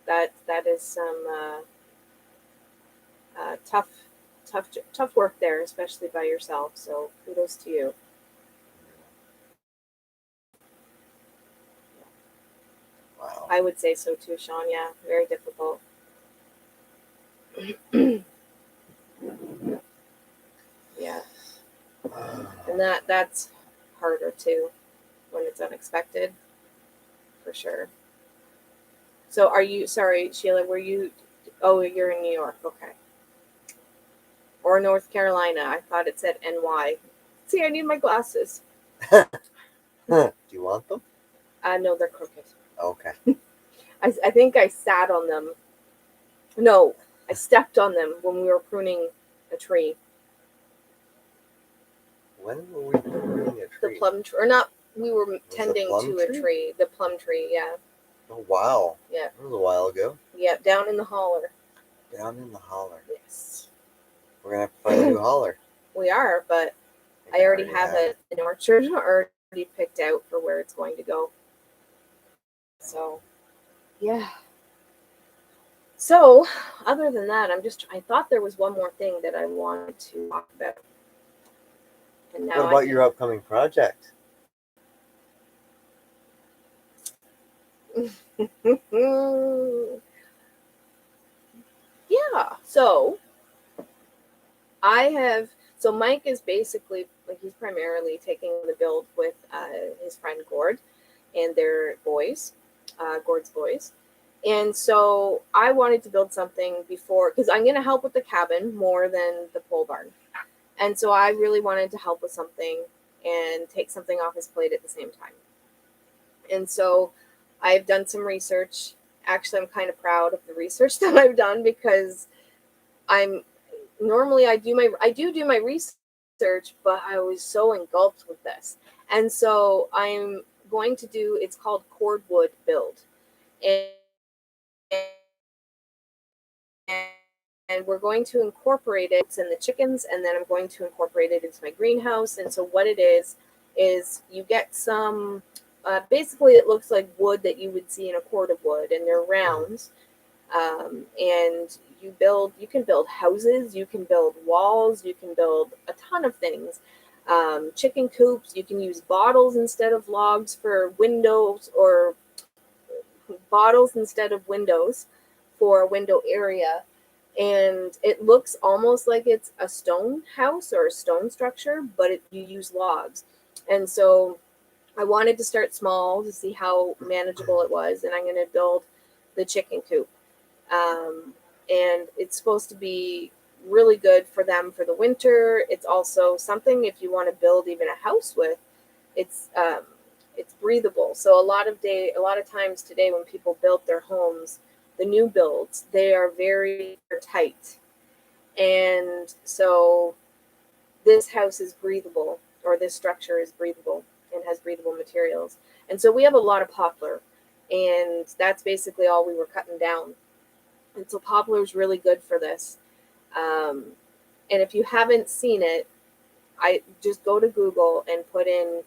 that is some tough work there, especially by yourself. So kudos to you. Wow. I would say so too, Sean. Yeah, very difficult. Yeah, and that's harder too when it's unexpected, for sure. So are you, sorry, Sheila, were you, oh, you're in New York, okay. Or North Carolina. I thought it said NY. See, I need my glasses. Do you want them? No, they're crooked. Okay. I think I sat on them. No, I stepped on them when we were pruning a tree. When were we pruning a The tree? plum tree, or not, we were Was tending it plum to a tree? tree. The plum tree, yeah. Oh, wow. Yeah. That was a while ago. Yeah, down in the holler. Down in the holler. Yes. We're going to have to find a new holler. We are, but I already have an orchard already picked out for where it's going to go. So, yeah. So, other than that, I thought there was one more thing that I wanted to talk about. And now What about your upcoming project? Yeah, so Mike is basically, like, he's primarily taking the build with his friend Gord and their boys, Gord's boys. And so I wanted to build something before, because I'm going to help with the cabin more than the pole barn. And so I really wanted to help with something and take something off his plate at the same time. And so I've done some research. Actually, I'm kind of proud of the research that I've done, because normally I do my research, but I was so engulfed with this. And so I'm going to do, it's called cordwood build. And we're going to incorporate it in the chickens, and then I'm going to incorporate it into my greenhouse. And so what it is you get some, basically it looks like wood that you would see in a cord of wood, and they're rounds. And you can build houses, you can build walls, you can build a ton of things. Chicken coops, you can use bottles instead of logs for windows, or bottles instead of windows for a window area. And it looks almost like it's a stone house or a stone structure, but you use logs. And so I wanted to start small to see how manageable it was, and I'm going to build the chicken coop. And it's supposed to be really good for them for the winter. It's also something, if you want to build even a house with, it's breathable. So a lot of times today when people build their homes, the new builds, they are very tight. And so this house is breathable, or this structure is breathable and has breathable materials. And so we have a lot of poplar, and that's basically all we were cutting down. And so poplar is really good for this. And if you haven't seen it, I just go to Google and put in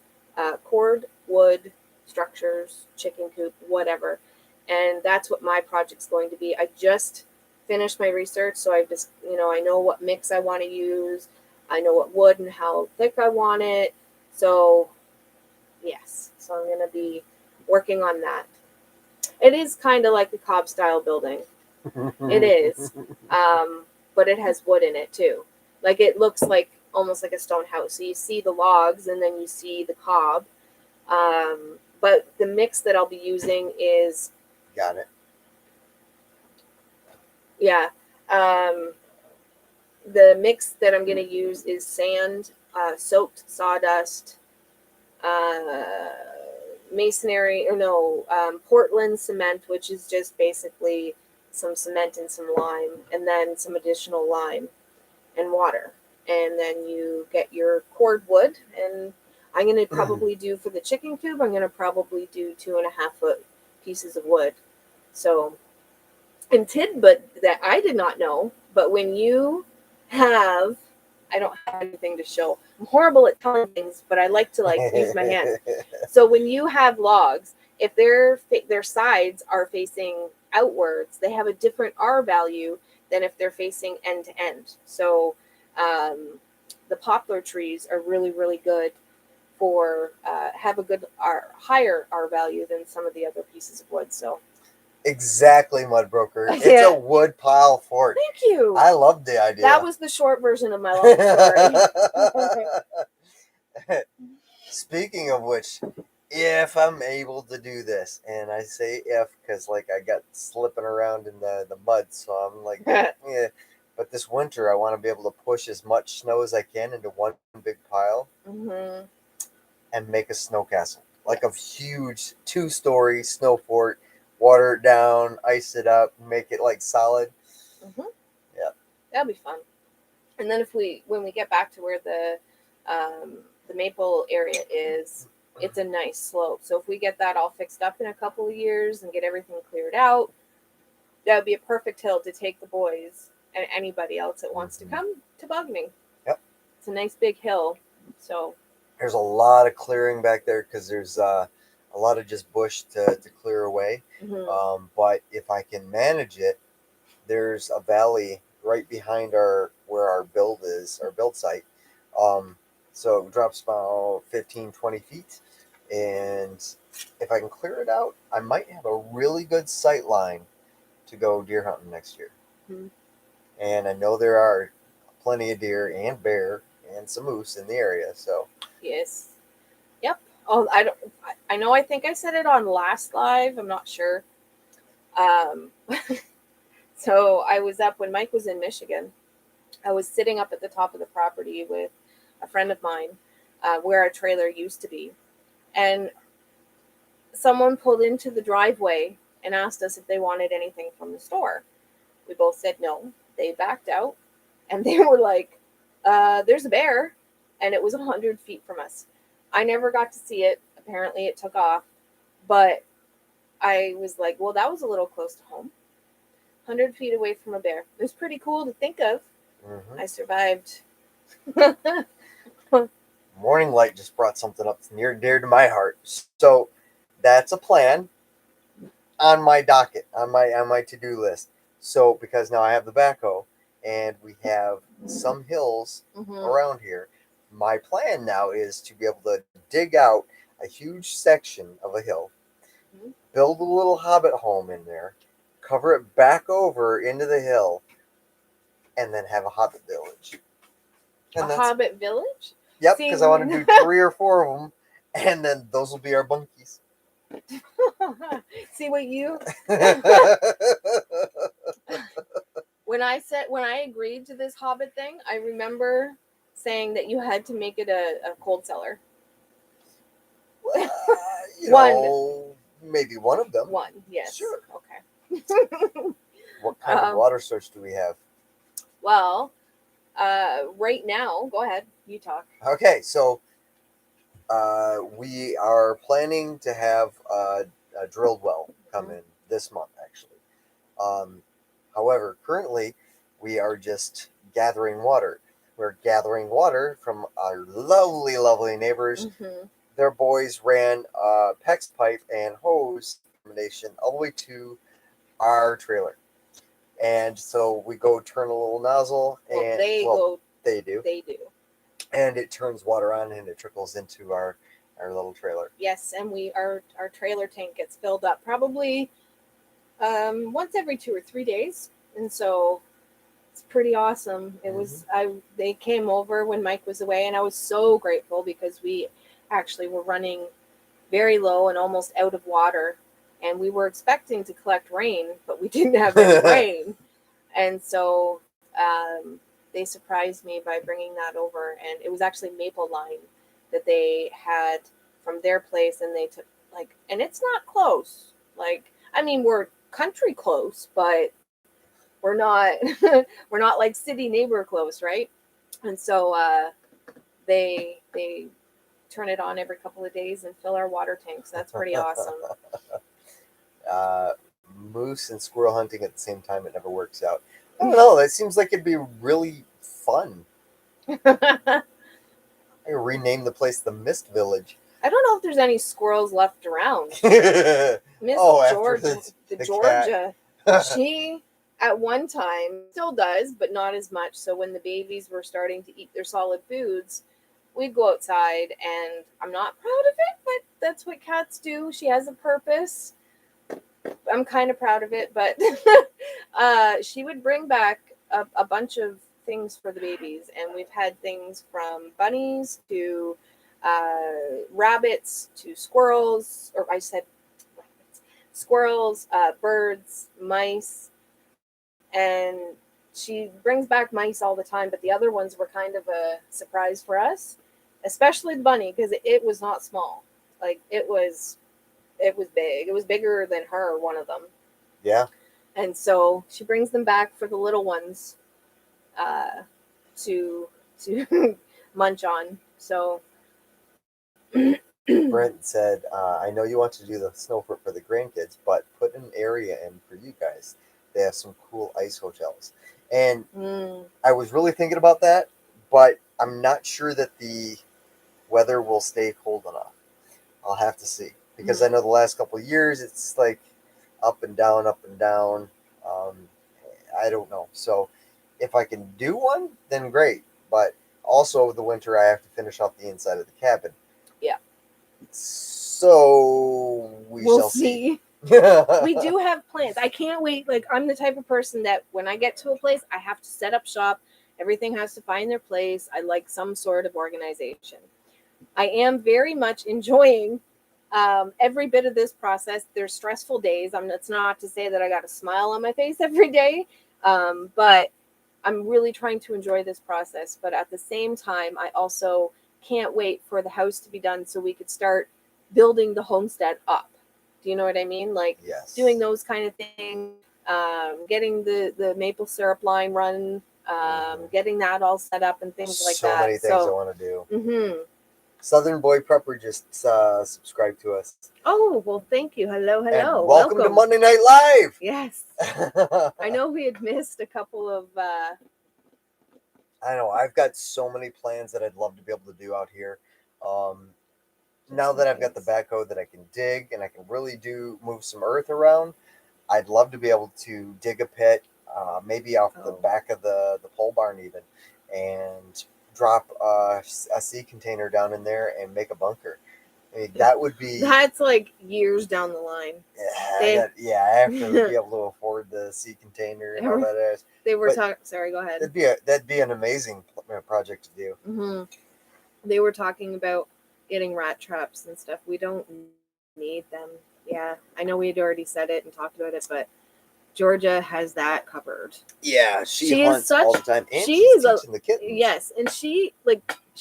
cord wood structures, chicken coop, whatever, and that's what my project's going to be. I just finished my research, so I just, I know what mix I want to use. I know what wood and how thick I want it. So, yes. So I'm going to be working on that. It is kind of like a Cobb style building. It is. But it has wood in it too. Like it looks like almost like a stone house. So you see the logs and then you see the cob. But the mix that I'll be using is Got it. yeah. The mix that I'm going to use is sand, soaked sawdust, uh, masonry, or no, Portland cement, which is just basically some cement and some lime, and then some additional lime and water. And then you get your cord wood, and I'm going to probably do for the chicken coop, I'm going to probably do 2.5 foot pieces of wood. So, and tidbit that I did not know, but when you have, I don't have anything to show. I'm horrible at telling things, but I like to use my hand. So when you have logs, if their sides are facing outwards, they have a different R value than if they're facing end to end. So the poplar trees are really, really good for have a good higher R value than some of the other pieces of wood. So Exactly, Mudbroker. It's yeah. a wood pile fort. Thank you. I love the idea. That was the short version of my long story. Speaking of which, if I'm able to do this, and I say if because like I got slipping around in the mud, so I'm like, yeah. But this winter, I want to be able to push as much snow as I can into one big pile Mm-hmm. and make a snow castle, like a huge 2-story snow fort. Water it down, ice it up, make it like solid. Mm-hmm. Yeah, That'd be fun. And then when we get back to where the maple area is, it's a nice slope. So if we get that all fixed up in a couple of years and get everything cleared out, that would be a perfect hill to take the boys and anybody else that wants to come to Bogning. Yep. It's a nice big hill. So there's a lot of clearing back there because there's a lot of just bush to clear away. mm-hmm. But if I can manage it, there's a valley right behind where our build site. So it drops about 15, 20 feet. And if I can clear it out, I might have a really good sight line to go deer hunting next year. Mm-hmm. And I know there are plenty of deer and bear and some moose in the area. So Yes. Yep. Oh, I don't. I know. I think I said it on last live. I'm not sure. Um, so I was up when Mike was in Michigan. I was sitting up at the top of the property with a friend of mine, where our trailer used to be, and someone pulled into the driveway and asked us if they wanted anything from the store. We both said no. They backed out, and they were like, "There's a bear," and it was 100 feet from us. I never got to see it. Apparently, it took off, but I was like, "Well, that was a little close to home. 100 feet away from a bear. It was pretty cool to think of." mm-hmm. I survived. Morning light just brought something up near dear to my heart. So that's a plan on my docket, on my to-do list. So because now I have the backhoe and we have some hills mm-hmm. around here, my plan now is to be able to dig out a huge section of a hill, mm-hmm. build a little hobbit home in there, cover it back over into the hill, and then have a hobbit village. And a hobbit village? Yep, because I want to do 3 or 4 of them, and then those will be our bunkies. See what you when I agreed to this hobbit thing, I remember saying that you had to make it a cold cellar. Maybe one of them. One, yes. Sure. Okay. What kind of water source do we have? Well, right now, go ahead. You talk. Okay, so we are planning to have a drilled well come in this month, actually. However, currently we are just gathering water. We're gathering water from our lovely, lovely neighbors. Mm-hmm. Their boys ran a PEX pipe and hose accommodation all the way to our trailer. And so we go turn a little nozzle, Well, and they do, They do. and it turns water on and it trickles into our little trailer. Yes, and our trailer tank gets filled up probably once every 2 or 3 days, and so it's pretty awesome. It was they came over when Mike was away, and I was so grateful because we actually were running very low and almost out of water, and we were expecting to collect rain, but we didn't have any rain, and so they surprised me by bringing that over, and it was actually maple line that they had from their place, and they took and it's not close. I mean, we're country close, but we're not we're not like city neighbor close, right? And so they turn it on every couple of days and fill our water tanks. That's pretty awesome. Moose and squirrel hunting at the same time, it never works out. I don't know. That seems like it'd be really fun. I could rename the place the Mist Village. I don't know if there's any squirrels left around. Miss Georgia, the Georgia, she at one time still does, but not as much. So when the babies were starting to eat their solid foods, we'd go outside, and I'm not proud of it, but that's what cats do. She has a purpose. I'm kind of proud of it, but she would bring back a bunch of things for the babies, and we've had things from bunnies to rabbits to squirrels, or I said rabbits, squirrels, birds, mice, and she brings back mice all the time, but the other ones were kind of a surprise for us, especially the bunny, because it was not small. It was big. It was bigger than her, one of them. Yeah. And so she brings them back for the little ones to munch on. So Brent said, I know you want to do the snowfort for the grandkids, but put an area in for you guys. They have some cool ice hotels. And I was really thinking about that, but I'm not sure that the weather will stay cold enough. I'll have to see. Because I know the last couple of years, it's like up and down, up and down. I don't know. So if I can do one, then great. But also the winter, I have to finish off the inside of the cabin. Yeah. So we'll see. We do have plans. I can't wait. I'm the type of person that when I get to a place, I have to set up shop. Everything has to find their place. I like some sort of organization. I am very much enjoying every bit of this process. There's stressful days. It's not to say that I got a smile on my face every day, but I'm really trying to enjoy this process. But at the same time, I also can't wait for the house to be done so we could start building the homestead up. Do you know what I mean? Yes. Doing those kind of things, getting the maple syrup line run, getting that all set up and things like that. So many things I want to do. Mm-hmm. Southern Boy Prepper just subscribed to us. Oh, well, thank you. Hello. And welcome to Monday Night Live. Yes. I know we had missed a couple of... I know. I've got so many plans that I'd love to be able to do out here. Now that I've got the backhoe that I can dig and I can really move some earth around, I'd love to be able to dig a pit, maybe off the back of the pole barn even, and drop a sea container down in there and make a bunker. I mean, that would be... That's years down the line. Yeah, I have to be able to afford the sea container and all that is. They were talking... Sorry, go ahead. That'd be an amazing project to do. Mm-hmm. They were talking about getting rat traps and stuff. We don't need them. Yeah, I know we had already said it and talked about it, but Georgia has that covered. Yeah, she hunts all the time. And she's teaching the kittens. Yes, and she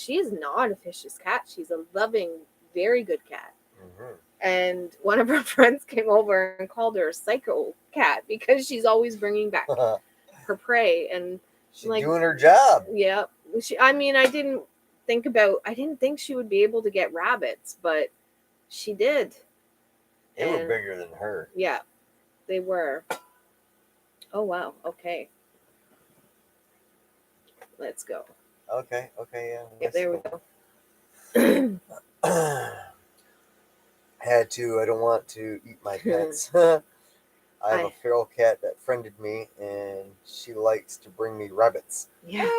is not a vicious cat. She's a loving, very good cat. Mm-hmm. And one of her friends came over and called her a psycho cat because she's always bringing back her prey. And she's doing her job. Yeah. I didn't think she would be able to get rabbits, but she did. They were bigger than her. Yeah, they were. Oh, wow. Okay. Let's go. Okay, yeah. There we go. had to. I don't want to eat my pets. I have a feral cat that friended me, and she likes to bring me rabbits. Yeah.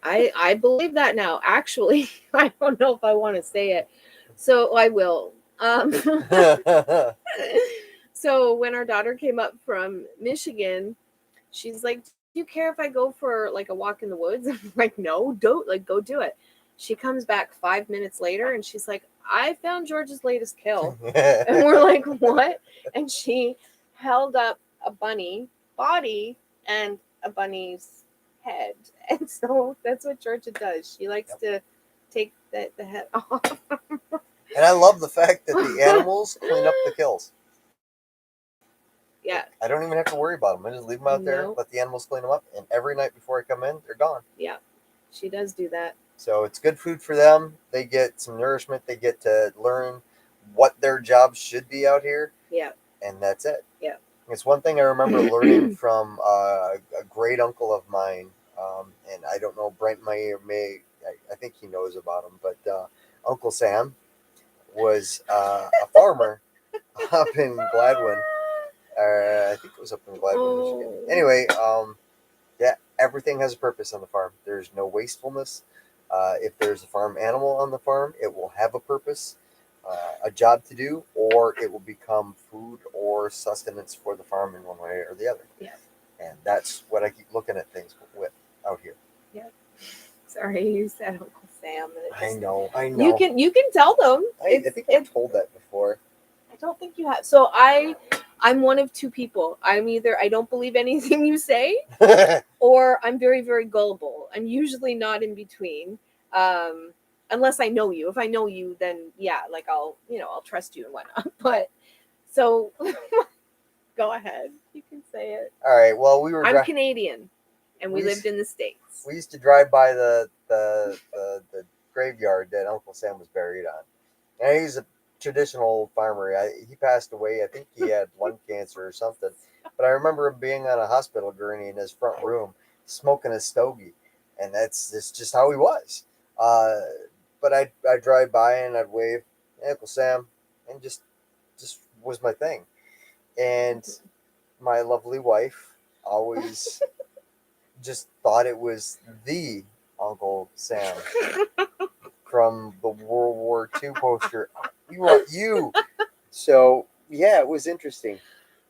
I believe that now. Actually, I don't know if I want to say it, so I will. So when our daughter came up from Michigan, she's like, "Do you care if I go for like a walk in the woods?" I'm like, "No, don't. Like, go do it." She comes back 5 minutes later, and she's like, "I found George's latest kill," and we're like, "What?" And she held up a bunny body and a bunny's head, and so that's what Georgia does. She likes to take the head off. And I love the fact that the animals clean up the kills. Yeah. I don't even have to worry about them. I just leave them out there, let the animals clean them up, and every night before I come in, they're gone. Yeah, she does do that. So it's good food for them. They get some nourishment. They get to learn what their jobs should be out here. Yeah. And that's it. Yeah. It's one thing I remember learning from a great uncle of mine, and I don't know, Brent may I think he knows about him, but Uncle Sam was a farmer up in Gladwin. I think it was up in Gladwin, Michigan. Anyway, yeah, everything has a purpose on the farm. There's no wastefulness. If there's a farm animal on the farm, it will have a purpose, a job to do, or it will become food or sustenance for the farm in one way or the other. Yeah. And that's what I keep looking at things with out here. Yeah. Sorry, you said Uncle Sam. I know. You can tell them. I think I've told that before. I don't think you have. So I'm one of two people. I'm either I don't believe anything you say, or I'm very, very gullible. I'm usually not in between. Unless I know you. If I know you, then yeah, like I'll trust you and whatnot. But so go ahead. You can say it. All right. Well, I'm Canadian, and we lived in the States. We used to drive by the graveyard that Uncle Sam was buried on. And he's a traditional farmer. He passed away. I think he had lung cancer or something. But I remember him being on a hospital gurney in his front room, smoking a stogie, and that's just how he was. But I'd drive by and I'd wave, "Hey, Uncle Sam," and just was my thing. And my lovely wife always just thought it was the Uncle Sam from the World War II poster. We want you. So yeah, it was interesting.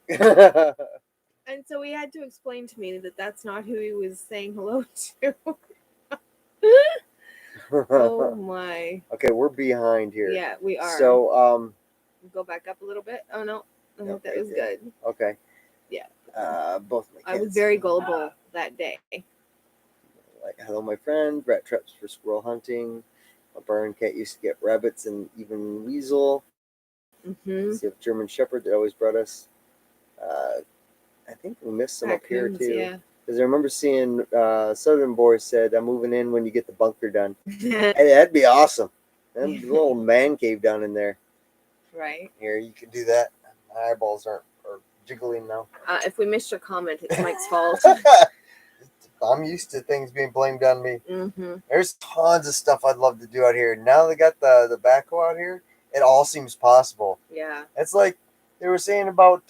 And so he had to explain to me that that's not who he was saying hello to. Oh my. Okay, we're behind here. Yeah, we are. So go back up a little bit. Oh no, I think that was good. Okay. Yeah. Both my kids. I was very gullible that day. Like, hello, my friend. Rat traps for squirrel hunting. A barn cat used to get rabbits and even weasel. Mm-hmm. See a German Shepherd that always brought us. I think we missed some raccoons, up here too. Yeah. Because I remember seeing Southern Boy said, "I'm moving in when you get the bunker done." Hey, that'd be awesome. And a little man cave down in there. Right. Here, you can do that. My eyeballs are jiggling now. If we missed your comment, it's Mike's fault. I'm used to things being blamed on me. Mm-hmm. There's tons of stuff I'd love to do out here. Now they got the backhoe out here. It all seems possible. Yeah. It's like they were saying about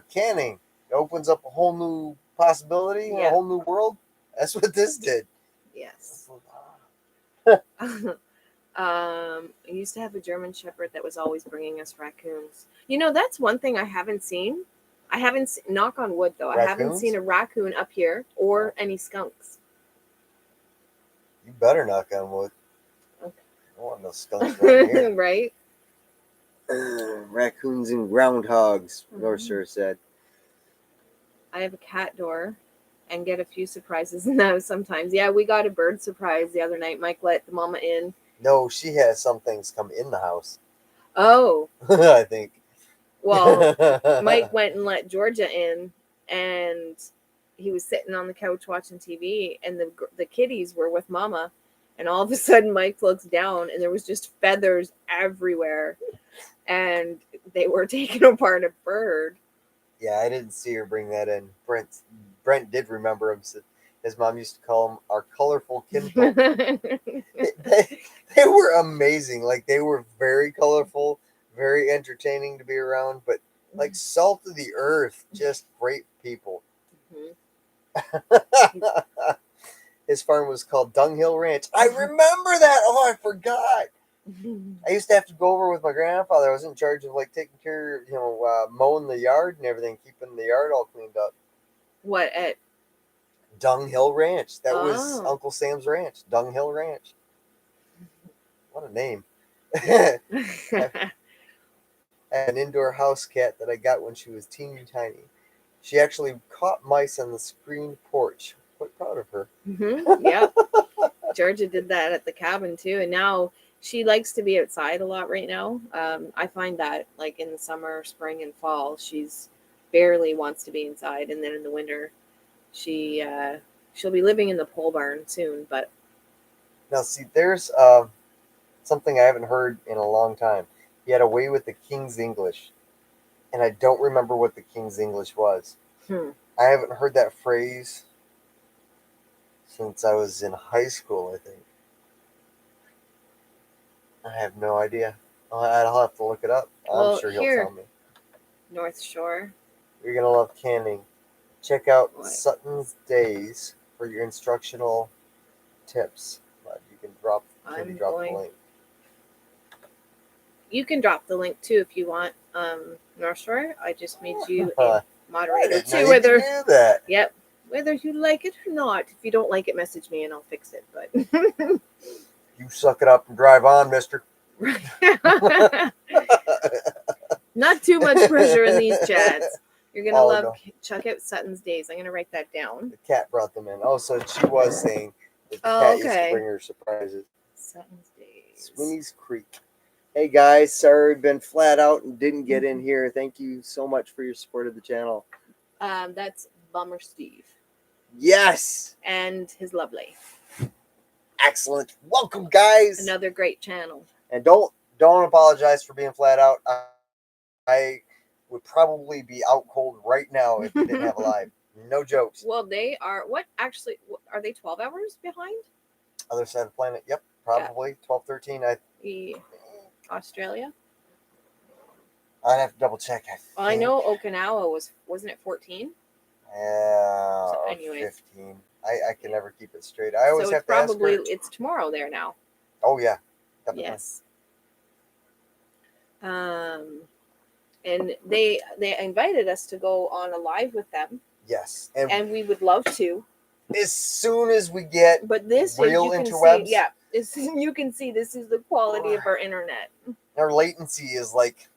canning. It opens up a whole new possibility, a whole new world. That's what this did. Yes. I used to have a German Shepherd that was always bringing us raccoons. That's one thing I haven't seen. I haven't, knock on wood though, raccoons? I haven't seen a raccoon up here or any skunks. You better knock on wood. Okay. I don't want no skunks around here. Right? Raccoons and groundhogs, North Shore said. I have a cat door and get a few surprises in those sometimes. Yeah, we got a bird surprise the other night. Mike let the mama in. No, she has some things come in the house. Oh. I think. Well, Mike went and let Georgia in, and he was sitting on the couch watching TV, and the kitties were with mama, and all of a sudden Mike looks down, and there was just feathers everywhere, and they were taking apart a bird. Yeah, I didn't see her bring that in. Brent did remember him. His mom used to call him our colorful kinfolk. they They were amazing. Like, they were very colorful, very entertaining to be around, but like salt of the earth, just great people. Mhm. His farm was called Dunghill Ranch. I remember that. Oh, I forgot. I used to have to go over with my grandfather. I was in charge of like taking care, mowing the yard and everything, keeping the yard all cleaned up. What at? Dunghill Ranch. That was Oh. Uncle Sam's ranch. Dunghill Ranch. What a name. I had an indoor house cat that I got when she was teeny tiny. She actually caught mice on the screened porch. Quite proud of her. Yep. Georgia did that at the cabin too, and now she likes to be outside a lot right now. I find that like in the summer, spring, and fall, she's barely wants to be inside, and then in the winter, she'll be living in the pole barn soon. But Now, see, there's something I haven't heard in a long time. He had a way with the King's English, and I don't remember what the King's English was. I haven't heard that phrase since I was in high school, I think. I have no idea. I'll have to look it up. I'm sure he'll here, tell me. North Shore. You're going to love canning. Check out What? Sutton's Days for your instructional tips. But you can drop the link. You can drop the link too if you want. North Shore. I just made you a moderator too. Whether do that. Yep. Whether you like it or not. If you don't like it, message me and I'll fix it. But you suck it up and drive on, mister. Not too much pressure in these chats. You're gonna love. No. Check out Sutton's Days. I'm gonna write that down. The cat brought them in. Oh, so she was saying that the cat used to bring her surprises. Sutton's Days. Sweeney's Creek. Hey guys, sorry we've been flat out and didn't get in here. Thank you so much for your support of the channel. That's Bummer Steve. Yes. And his lovely. Excellent. Welcome, guys. Another great channel. And don't apologize for being flat out. I would probably be out cold right now if we didn't have a live. No jokes. Well, they are. What actually? Are they 12 hours behind? Other side of the planet. Yep. Probably 12, 13. Australia. I'd have to double check. I know Okinawa wasn't it 14? Yeah. So anyway, 15. I can never keep it straight. I always have to ask her. It's tomorrow there now. Oh yeah. Definitely. Yes. And they invited us to go on a live with them. Yes. And we would love to. As soon as we get real interwebs. You can see this is the quality of our internet. Our latency is like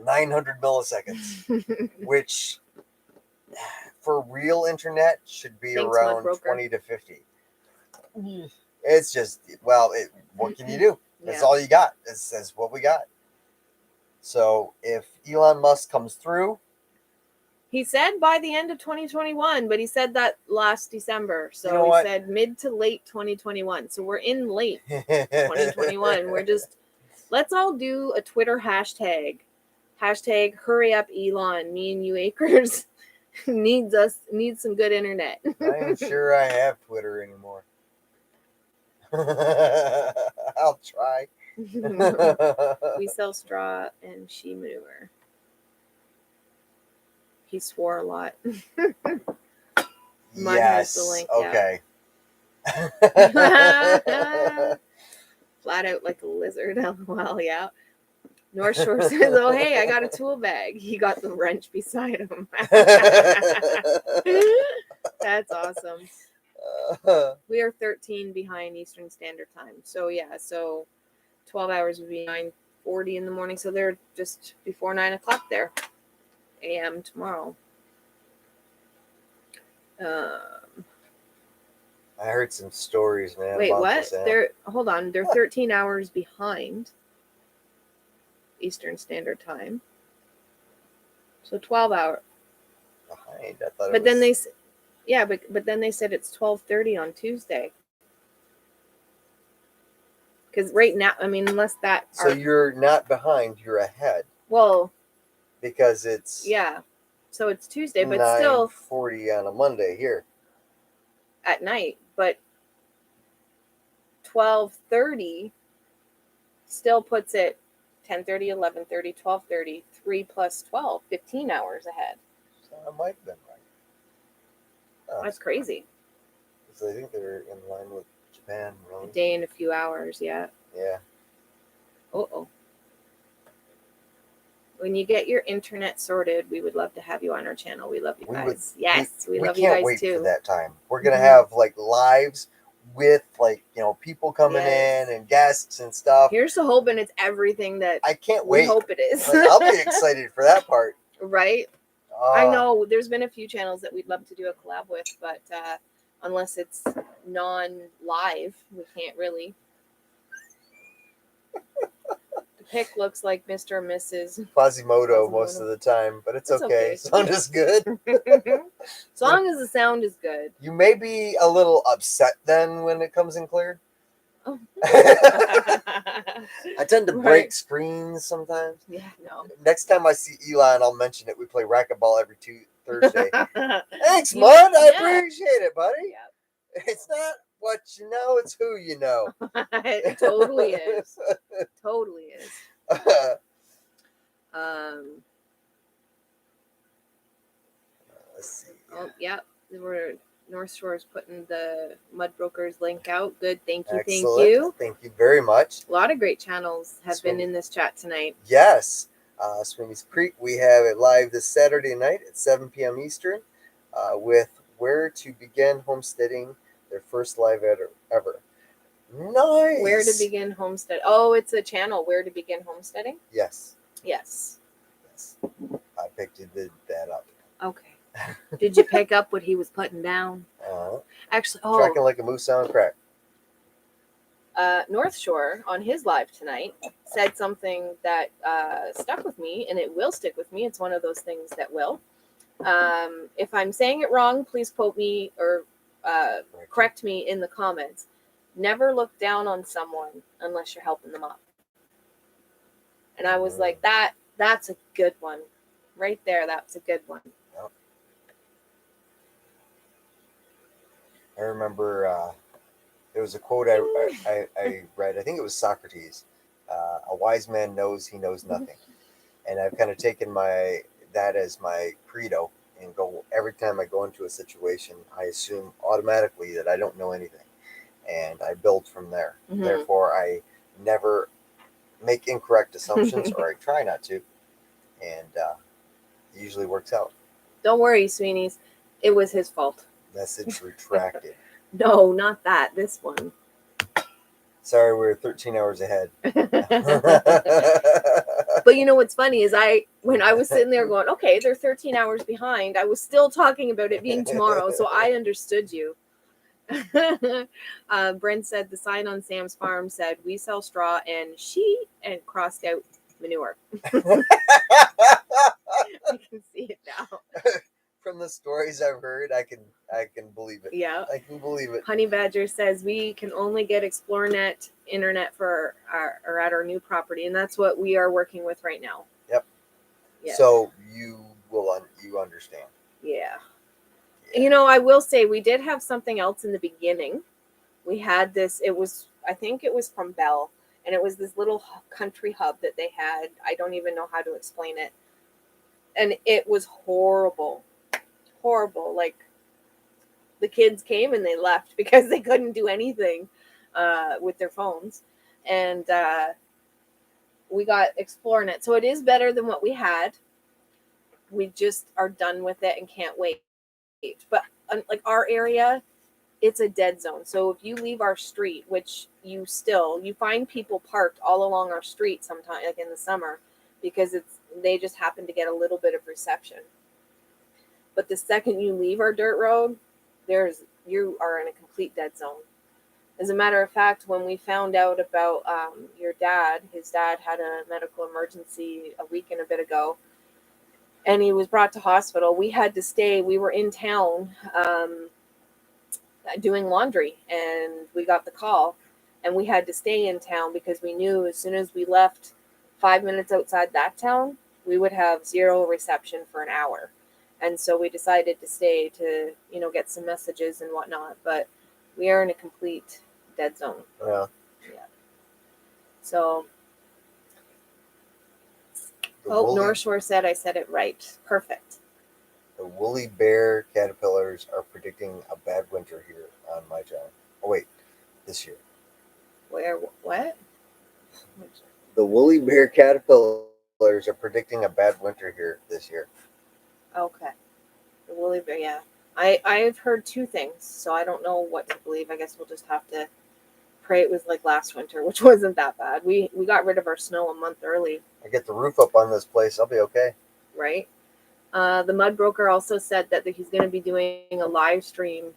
900 milliseconds, which for real internet should be around 20 to 50. It's just, what can you do? That's all you got. That's what we got. So if Elon Musk comes through. He said by the end of 2021, but he said that last December. So he said mid to late 2021. So we're in late 2021. We're just, let's all do a Twitter hashtag. Hashtag hurry up Elon. Me and you acres needs some good internet. I am sure I have Twitter anymore. I'll try. We sell straw and she manure. He swore a lot. Yes. The link, okay. Yeah. Flat out like a lizard. LOL. Yeah. North Shore says, "Oh hey, I got a tool bag." He got the wrench beside him. That's awesome. We are 13 behind Eastern Standard Time. So yeah, 12 hours would be 9:40 in the morning. So they're just before 9 o'clock there. A.M. tomorrow. I heard some stories, man. Wait, what? Hold on. They're 13 hours behind Eastern Standard Time. So 12 hours behind. I thought. But then they said it's 12:30 on Tuesday. Because right now, I mean, unless that. So you're not behind. You're ahead. Well. Because it's so it's Tuesday, but still 9:40 on a Monday here at night. But 12:30 still puts it 10:30, 11:30, 12:30, 3 plus 12, 15 hours ahead. So I might have been right. Oh, That's crazy. because I think they're in line with Japan, A really. day and a few hours, yeah. Yeah. Uh-oh. When you get your internet sorted, we would love to have you on our channel. We love you guys. Yes, we love you can't guys wait too. for that time. We're gonna Mhm. have like lives with like people coming Yes. in and guests and stuff. Here's to hoping it's everything that I can't we wait. hope it is. Like, I'll be excited for that part. Right? I know there's been a few channels that we'd love to do a collab with, but unless it's non-live, we can't really. The pic looks like Mr. and Mrs. Quasimodo most of the time, but it's okay. Sound is good. As long as the sound is good. You may be a little upset then when it comes in clear. Oh. I tend to break Right. screens sometimes. Yeah, no. Next time I see Elon, I'll mention it. We play racquetball every Thursday. Thanks, You- Mud. I yeah. appreciate it, buddy. Yep. It's not what you know, it's who you know. It totally is. Totally is. Let's see. Oh, yeah. We're North Shore's putting the Mud Brokers link out. Good. Thank you. Excellent. Thank you. Thank you very much. A lot of great channels have been in this chat tonight. Yes. Sweeney's Creek, we have it live this Saturday night at 7 p.m. Eastern with Where to Begin Homesteading, their first live ever. Nice. Where to Begin Homestead. Oh, it's a channel. Where to Begin Homesteading? Yes. Yes. Yes. I picked that up. Okay. Did you pick up what he was putting down? Actually, Tracking like a moose on crack. North Shore on his live tonight said something that stuck with me, and it will stick with me. It's one of those things that will. If I'm saying it wrong, please quote me or correct me in the comments. Never look down on someone unless you're helping them up. And I was like, that's a good one. Right there, that's a good one. Yep. I remember there was a quote I read. I think it was Socrates. A wise man knows he knows nothing. And I've kind of taken that as my credo and go every time I go into a situation, I assume automatically that I don't know anything. And I build from there. Mm-hmm. Therefore, I never make incorrect assumptions, or I try not to. And it usually works out. Don't worry, Sweeney's. It was his fault. Message retracted. No, not that. This one. Sorry, we're 13 hours ahead. But you know what's funny is when I was sitting there going, okay, they're 13 hours behind, I was still talking about it being tomorrow, so I understood you. Brent said the sign on Sam's farm said, "We sell straw and crossed out manure." I can see it now. From the stories I've heard, I can believe it. Yeah, I can believe it. Honey Badger says we can only get ExploreNet internet for or at our new property, and that's what we are working with right now. Yep. Yeah. So you understand. Yeah. You know, I will say we did have something else in the beginning. We had this. I think it was from Bell, and it was this little country hub that they had. I don't even know how to explain it, and it was horrible. Like the kids came and they left because they couldn't do anything with their phones, and we got ExploreNet. So it is better than what we had. We just are done with it and can't wait. But like our area, it's a dead zone. So if you leave our street, which you find people parked all along our street sometimes, like in the summer, because they just happen to get a little bit of reception. But the second you leave our dirt road, you are in a complete dead zone. As a matter of fact, when we found out about your dad, his dad had a medical emergency a week and a bit ago, and he was brought to hospital. We had to stay. We were in town doing laundry, and we got the call, and we had to stay in town because we knew as soon as we left 5 minutes outside that town, we would have zero reception for an hour. And so we decided to stay to, get some messages and whatnot. But we are in a complete dead zone. Yeah. So Oh, North Shore said I said it right. Perfect. The woolly bear caterpillars are predicting a bad winter here on my job. Oh wait, this year. Where? What? The woolly bear caterpillars are predicting a bad winter here this year. Okay. The woolly bear. Yeah. I've heard two things, so I don't know what to believe. I guess we'll just have to pray it was like last winter, which wasn't that bad. We got rid of our snow a month early, I get the roof up on this place, I'll be okay. right? The mud broker also said that he's going to be doing a live stream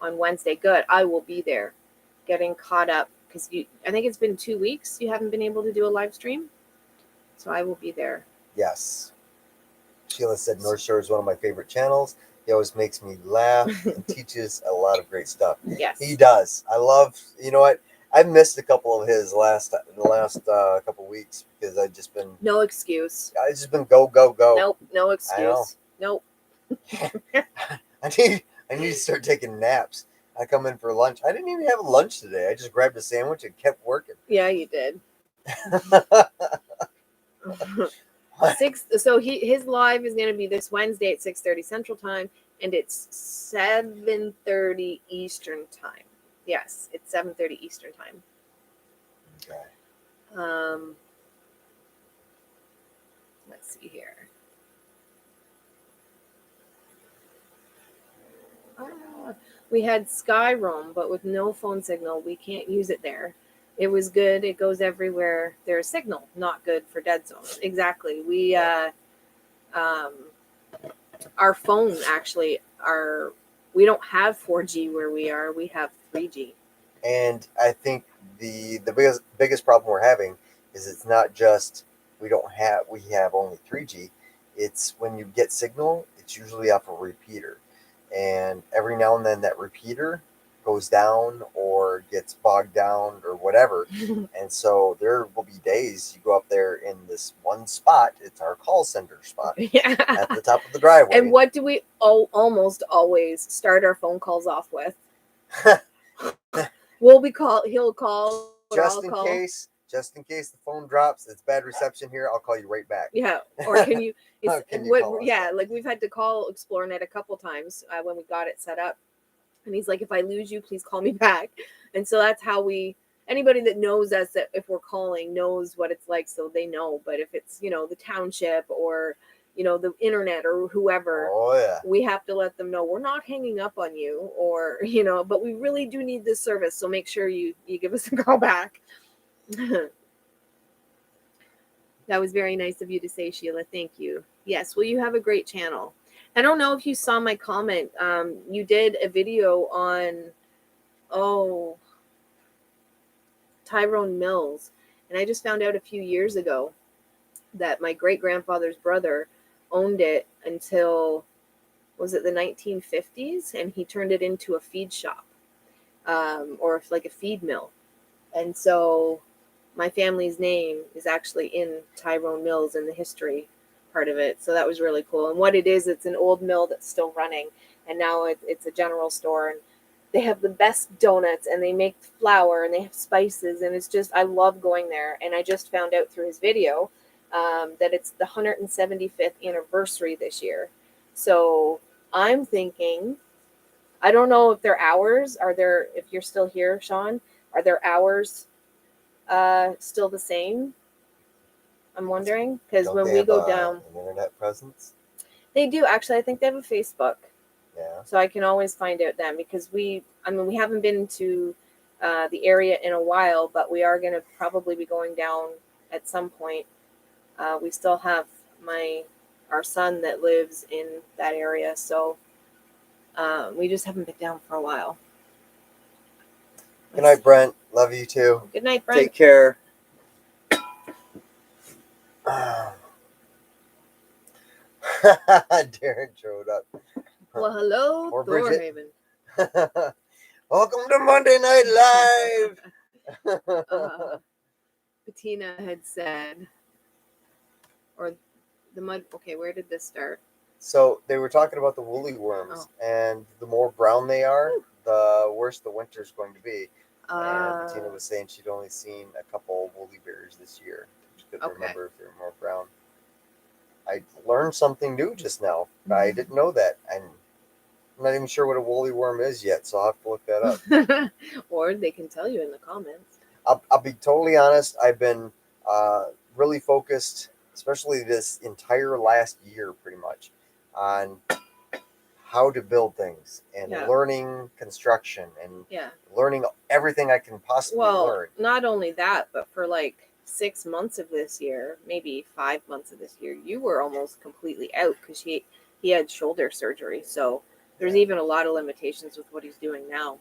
on Wednesday. Good. I will be there, getting caught up because I think it's been 2 weeks you haven't been able to do a live stream, so I will be there. Yes. Sheila said North Shore is one of my favorite channels. He always makes me laugh and teaches a lot of great stuff. Yes, He does. I love. You know what? I've missed a couple of his in the last couple weeks because I've just been. No excuse. I've just been go go go. Nope. No I know. excuse. Nope. I need to start taking naps. I come in for lunch. I didn't even have lunch today. I just grabbed a sandwich and kept working. Yeah, you did. So his live is going to be this Wednesday at 6:30 Central Time, and it's 7:30 Eastern Time. Yes, it's 7:30 Eastern Time. Okay. Let's see here. We had Skyroam, but with no phone signal. We can't use it there. It was good. It goes everywhere there's signal. Not good for dead zones. Exactly. We our phone actually we don't have 4G where we are. We have 3G. And I think the biggest problem we're having is it's not just we have only 3G. It's when you get signal, it's usually off a repeater. And every now and then that repeater goes down or gets bogged down or whatever. And so there will be days you go up there in this one spot. It's our call center spot at the top of the driveway. And what do we almost always start our phone calls off with? He'll call. Just in case the phone drops, it's bad reception here. I'll call you right back. Yeah, or can you? Yeah, like we've had to call ExploreNet a couple times when we got it set up, and he's like, "If I lose you, please call me back." And so that's how anybody that knows us, that if we're calling, knows what it's like, so they know. But if it's the township or the internet or whoever, we have to let them know we're not hanging up on you, or but we really do need this service, so make sure you give us a call back. That was very nice of you to say, Sheila. Thank you. Yes, well, you have a great channel. I don't know if you saw my comment. You did a video on Tyrone Mills, and I just found out a few years ago that my great-grandfather's brother owned it until, was it the 1950s? And he turned it into a feed shop, or like a feed mill. And so my family's name is actually in Tyrone Mills in the history part of it. So that was really cool. And what it is, it's an old mill that's still running, and now it's a general store, and they have the best donuts, and they make flour, and they have spices, and it's just, I love going there. And I just found out through his video that it's the 175th anniversary this year. So I'm thinking, I don't know if their hours are there. If you're still here, Sean, are their hours still the same? I'm wondering, because when we go down, an internet presence. They do actually. I think they have a Facebook. Yeah. So I can always find out then, because we haven't been to the area in a while, but we are going to probably be going down at some point. We still have our son that lives in that area, so we just haven't been down for a while. Good night, Brent. Love you too. Good night, Brent. Take care. Darren showed up. Well, hello, Thorhaven. Welcome to Monday Night Live. Bettina had said, or the mud. Okay, where did this start? So they were talking about the woolly worms, and the more brown they are, the worse the winter's going to be. And Bettina was saying she'd only seen a couple woolly bears this year. She couldn't remember if they were more brown. I learned something new just now. I didn't know that. I'm not even sure what a woolly worm is yet, so I'll have to look that up. Or they can tell you in the comments. I'll be totally honest. I've been really focused, especially this entire last year, pretty much, on how to build things and Yeah. learning construction and Yeah. learning everything I can possibly Well, learn. not only that, but for like 6 months of this year, maybe 5 months of this year, you were almost completely out because he had shoulder surgery. So there's even a lot of limitations with what he's doing now.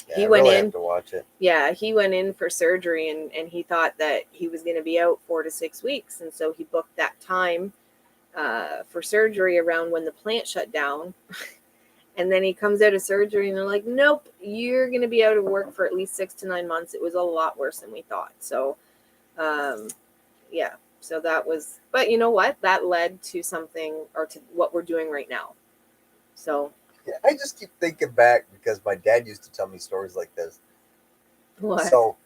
Yeah, He I went really in. have to watch it. Yeah, he went in for surgery and he thought that he was going to be out 4 to 6 weeks, and so he booked that time for surgery around when the plant shut down. And then he comes out of surgery and they're like, nope, you're going to be out of work for at least 6 to 9 months. It was a lot worse than we thought. So, yeah. So that was, but you know what? That led to something, or to what we're doing right now. So. Yeah, I just keep thinking back because my dad used to tell me stories like this. What? So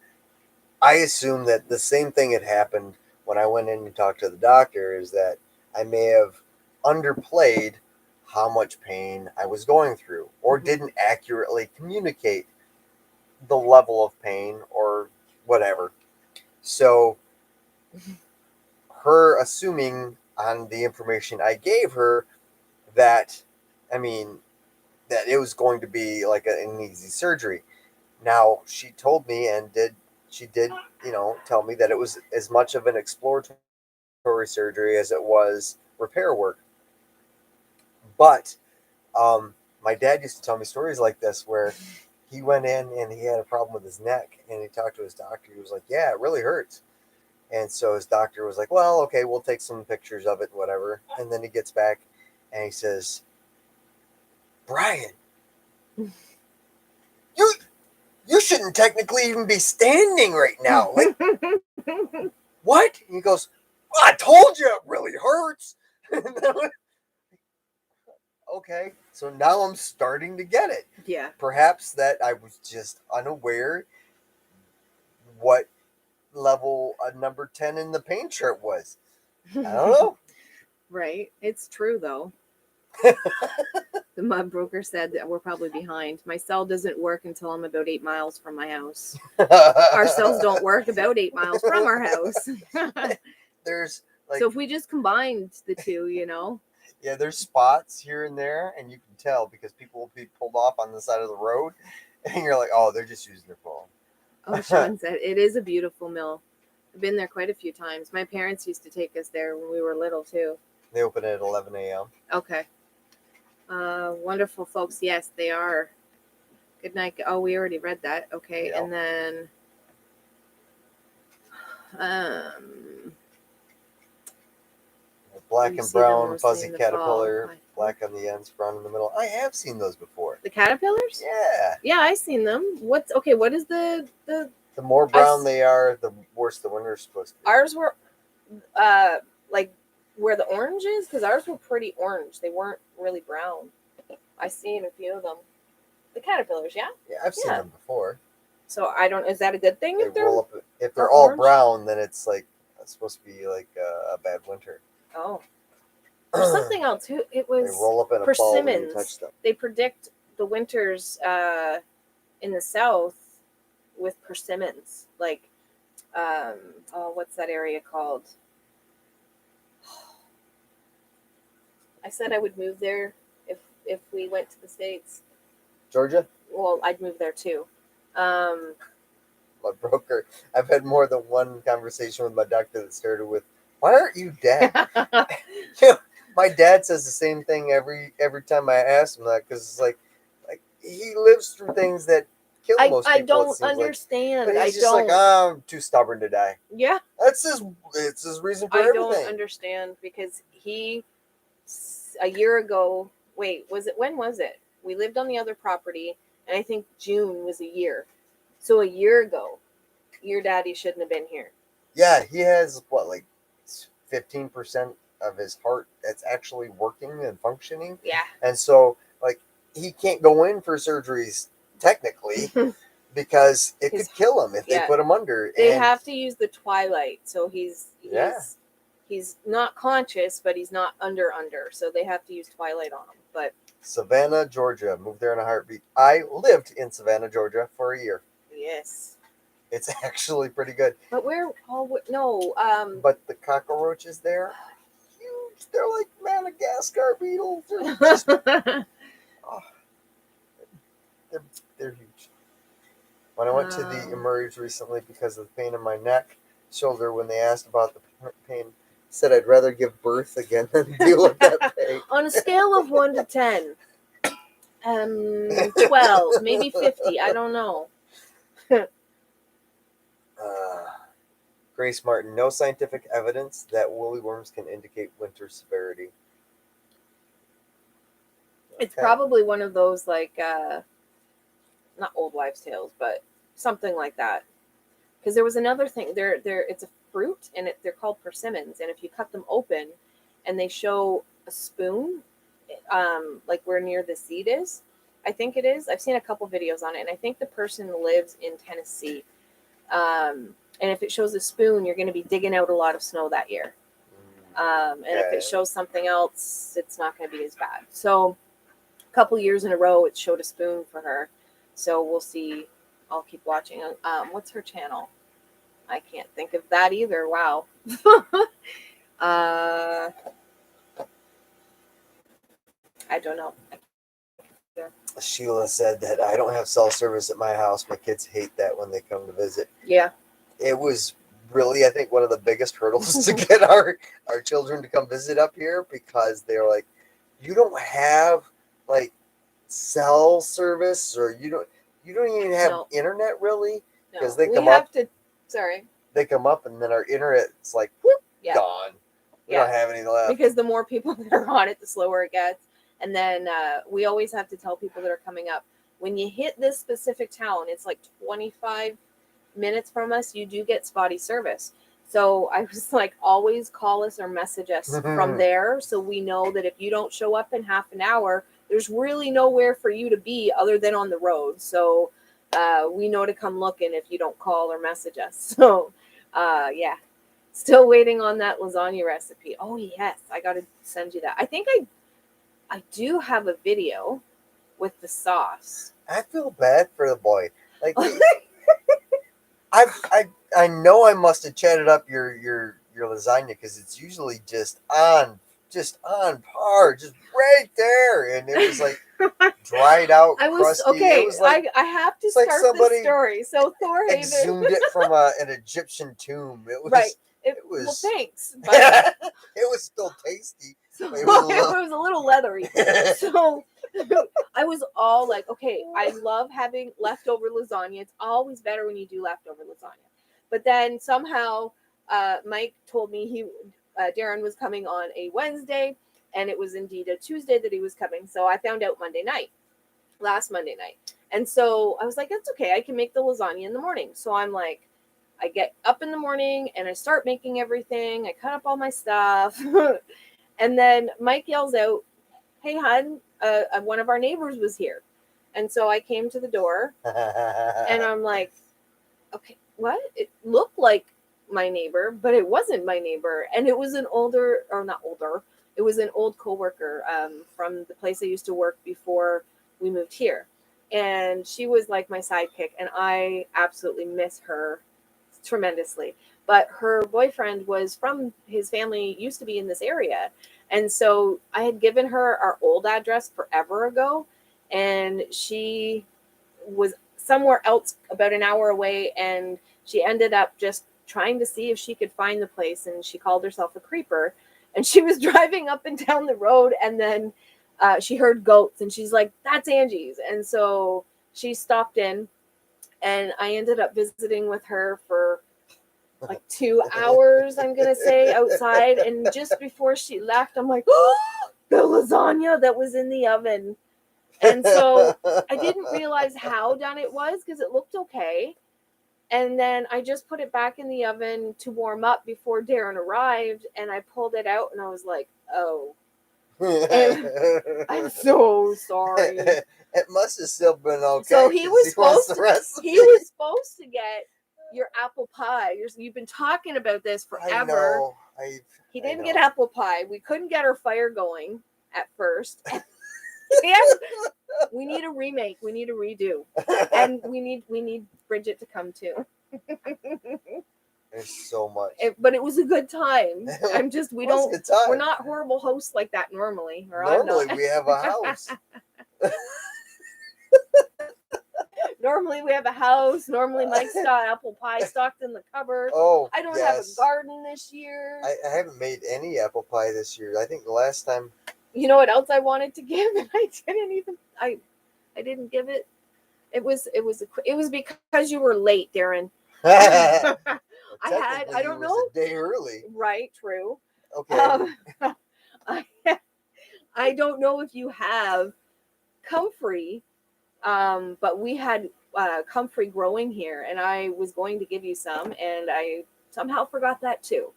I assume that the same thing had happened when I went in and talked to the doctor, is that I may have underplayed how much pain I was going through, or didn't accurately communicate the level of pain or whatever. So her assuming on the information I gave her that, I mean, that it was going to be like an easy surgery. Now she told me and she did, tell me that it was as much of an exploratory surgery as it was repair work. But my dad used to tell me stories like this where he went in and he had a problem with his neck and he talked to his doctor. He was like, "Yeah, it really hurts." And so his doctor was like, "Well, okay, we'll take some pictures of it, whatever." And then he gets back and he says, "Brian, you you shouldn't technically even be standing right now. Like, what?" And he goes, "Well, I told you it really hurts." Okay, so now I'm starting to get it. Yeah. Perhaps that I was just unaware what level a number 10 in the paint chart was. I don't know. Right. It's true, though. The mud broker said that we're probably behind. My cell doesn't work until I'm about 8 miles from my house. Our cells don't work about 8 miles from our house. There's like, so if we just combined the two, yeah, there's spots here and there, and you can tell because people will be pulled off on the side of the road, and you're like, oh, they're just using their phone. Oh, Sean said it is a beautiful mill. I've been there quite a few times. My parents used to take us there when we were little too. They open at 11 a.m. Okay. Wonderful folks. Yes, they are. Good night. Oh, we already read that. Okay. Yep. And then black and brown fuzzy caterpillar, black on the ends, brown in the middle. I have seen those before. The caterpillars? Yeah. Yeah, I've seen them. What is the more brown they are, the worse the winter is supposed to be. Ours were like where the orange is, because ours were pretty orange. They weren't really brown. I seen a few of them. The caterpillars, yeah? Yeah, I've seen them before. So I don't, is that a good thing? If they're all brown, then it's like it's supposed to be like a bad winter. Oh. There's something else. It was they roll up in a ball when you touch them. They predict the winters in the south with persimmons. Like, what's that area called? I said I would move there if we went to the States. Georgia? Well, I'd move there too. My broker. I've had more than one conversation with my doctor that started with, "Why aren't you dead?" My dad says the same thing every time I ask him that, because it's like he lives through things that kill most people. I don't understand. But he's just like, "Oh, I'm too stubborn to die." Yeah, it's his reason for everything. I don't understand, because a year ago. Wait, when was it? We lived on the other property, and I think June was a year. So a year ago, your daddy shouldn't have been here. Yeah, he has like 15% of his heart that's actually working and functioning. Yeah. And so like he can't go in for surgeries technically because it could kill him if they put him under. They have to use the twilight, so he's he's not conscious, but he's not under. So they have to use Twilight on him. But Savannah, Georgia. Moved there in a heartbeat. I lived in Savannah, Georgia for a year. yes. It's actually pretty good. But where? Oh no. But the cockroaches there, huge. They're like Madagascar beetles. They're just, oh, they're huge. When I went to the Emerge recently because of the pain in my neck, shoulder, when they asked about the pain, said I'd rather give birth again than deal with that pain. On a scale of 1 to 10, 12, maybe 50. I don't know. Grace Martin, no scientific evidence that woolly worms can indicate winter severity. It's probably one of those, like, not old wives' tales, but something like that. Because there was another thing. It's a fruit, and they're called persimmons. And if you cut them open, and they show a spoon, like where near the seed is, I think it is. I've seen a couple videos on it, and I think the person lives in Tennessee. And if it shows a spoon, you're going to be digging out a lot of snow that year. And if it shows something else, it's not going to be as bad. So a couple years in a row, it showed a spoon for her. So we'll see. I'll keep watching. What's her channel? I can't think of that either. Wow. I don't know. Sheila said that I don't have cell service at my house. My kids hate that when they come to visit. Yeah. It was really, I think, one of the biggest hurdles to get our children to come visit up here, because they're like, you don't have like cell service, or you don't even have internet, really, because they come up. They come up, and then our internet's like whoop, gone. We don't have any left. Because the more people that are on it, the slower it gets. And then we always have to tell people that are coming up, when you hit this specific town, it's like 25 minutes from us, you do get spotty service. So I was like, always call us or message us from there, so we know that if you don't show up in half an hour, there's really nowhere for you to be other than on the road. So we know to come looking if you don't call or message us. So yeah, still waiting on that lasagna recipe. Oh yes, I got to send you that. I think I do have a video with the sauce. I feel bad for the boy. Like I know I must have chatted up your lasagna, because it's usually just on par, just right there, and it was like dried out, crusty. Okay. It was like, I have to start the story. So Thor exhumed it from an Egyptian tomb. It was right. It was well, thanks. But it was still tasty. So it was a little leathery. So I was all like, okay, I love having leftover lasagna. It's always better when you do leftover lasagna. But then somehow Mike told me Darren was coming on a Wednesday, and it was indeed a Tuesday that he was coming. So I found out last Monday night. And so I was like, that's okay. I can make the lasagna in the morning. So I'm like, I get up in the morning and I start making everything. I cut up all my stuff. And then Mike yells out, hey, hon, one of our neighbors was here. And so I came to the door and I'm like, okay, what? It looked like my neighbor, but it wasn't my neighbor. And it was it was an old coworker from the place I used to work before we moved here. And she was like my sidekick, and I absolutely miss her tremendously. But her boyfriend was from, his family used to be in this area. And so I had given her our old address forever ago, and she was somewhere else about an hour away, and she ended up just trying to see if she could find the place, and she called herself a creeper. And she was driving up and down the road, and then she heard goats, and she's like, that's Angie's. And so she stopped in, and I ended up visiting with her for like 2 hours, I'm going to say, outside. And just before she left, I'm like, oh, the lasagna that was in the oven. And so I didn't realize how done it was, because it looked okay. And then I just put it back in the oven to warm up before Darren arrived, and I pulled it out, and I was like, oh. And I'm so sorry. It must have still been okay. So he was supposed to get your apple pie. You've been talking about this I forever. know. He I didn't get know. apple pie. We couldn't get our fire going at first. Yeah, we need a remake. We need a redo, and we need Bridget to come too. There's so much. But it was a good time. I'm just we It was a don't good time. we're not horrible hosts like that normally. Or Normally I'm not. we have a house. Normally we have a house. Normally Mike's got apple pie stocked in the cupboard. Oh, I don't have a yes. garden this year. I haven't made any apple pie this year. I think the last time. You know what else I wanted to give, and I didn't give it. It was because you were late, Darren. Well, I technically, don't it was know. a day early. Right, true. Okay. I, I don't know if you have comfrey, but we had comfrey growing here, and I was going to give you some, and I somehow forgot that too.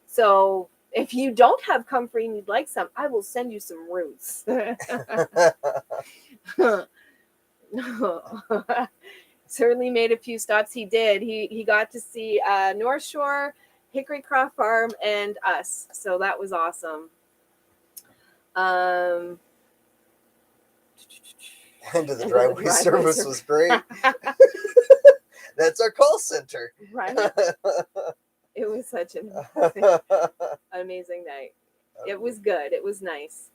So if you don't have comfrey and you'd like some, I will send you some roots. Certainly made a few stops. He did. He got to see North Shore, Hickory Croft Farm, and us. So that was awesome. End of the driveway service was great. That's our call center. Right. It was such an amazing night. It was good. It was nice.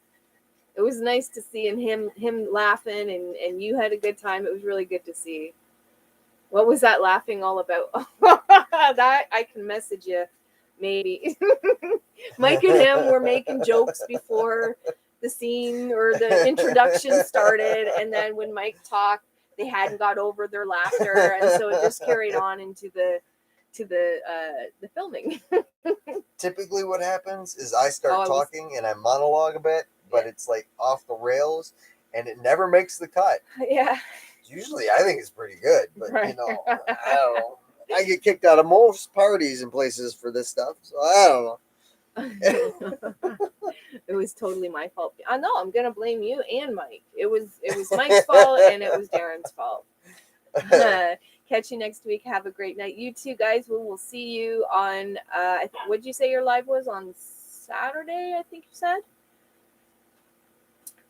It was nice to see him laughing, and you had a good time. It was really good to see. What was that laughing all about? That I can message you, maybe. Mike and him were making jokes before the scene or the introduction started, and then when Mike talked, they hadn't got over their laughter, and so it just carried on into the filming. Typically, what happens is I start talking and I monologue a bit, but it's like off the rails, and it never makes the cut. Yeah. Usually, I think it's pretty good, but Right. I don't know. I get kicked out of most parties and places for this stuff, so I don't know. It was totally my fault. I know. I'm gonna blame you and Mike. It was Mike's fault and it was Darren's fault. Catch you next week. Have a great night. You too, guys. We will see you on. What'd you say your live was on Saturday? I think you said.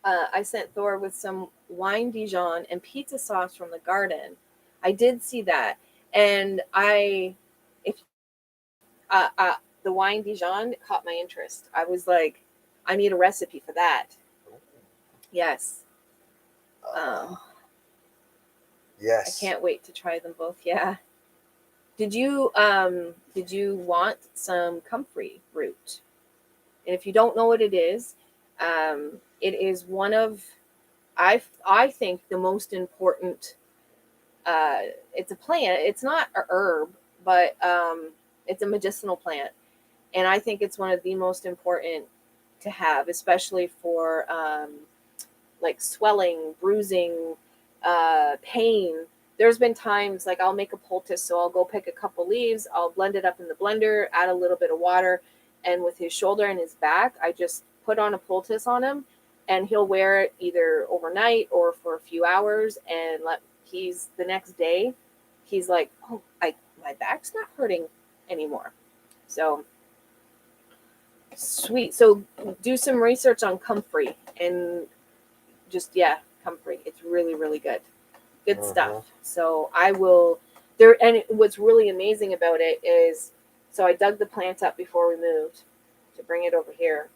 I sent Thor with some wine Dijon and pizza sauce from the garden. I did see that, and the wine Dijon caught my interest. I was like, I need a recipe for that. Yes. Yes. I can't wait to try them both. Yeah. Did you want some comfrey root? And if you don't know what it is one of I think the most important. It's a plant. It's not a herb, but it's a medicinal plant, and I think it's one of the most important to have, especially for like swelling, bruising, pain. There's been times like I'll make a poultice, so I'll go pick a couple leaves, I'll blend it up in the blender, add a little bit of water, and with his shoulder and his back, I just put on a poultice on him, and he'll wear it either overnight or for a few hours, and the next day, he's like, oh, my back's not hurting anymore. So sweet. So do some research on comfrey and just comfrey. It's really, really good. Good stuff. So I will and what's really amazing about it is, so I dug the plant up before we moved to bring it over here.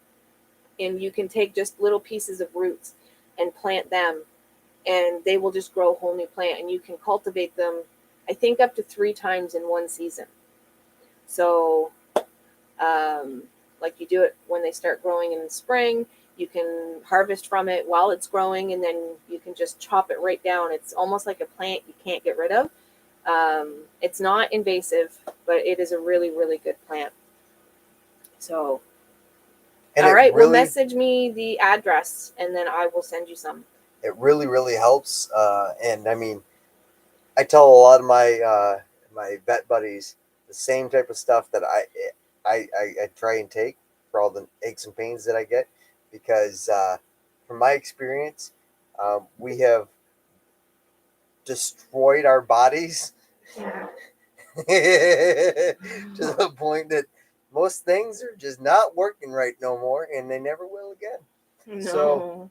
And you can take just little pieces of roots and plant them, and they will just grow a whole new plant, and you can cultivate them, I think, up to 3 times in one season. So like you do it when they start growing in the spring, you can harvest from it while it's growing, and then you can just chop it right down. It's almost like a plant you can't get rid of. It's not invasive, but it is a really, really good plant. So, all right, well, message me the address, and then I will send you some. It really, really helps. And I mean, I tell a lot of my my vet buddies the same type of stuff that I try and take for all the aches and pains that I get, because from my experience, we have destroyed our bodies To the point that most things are just not working right no more, and they never will again. So,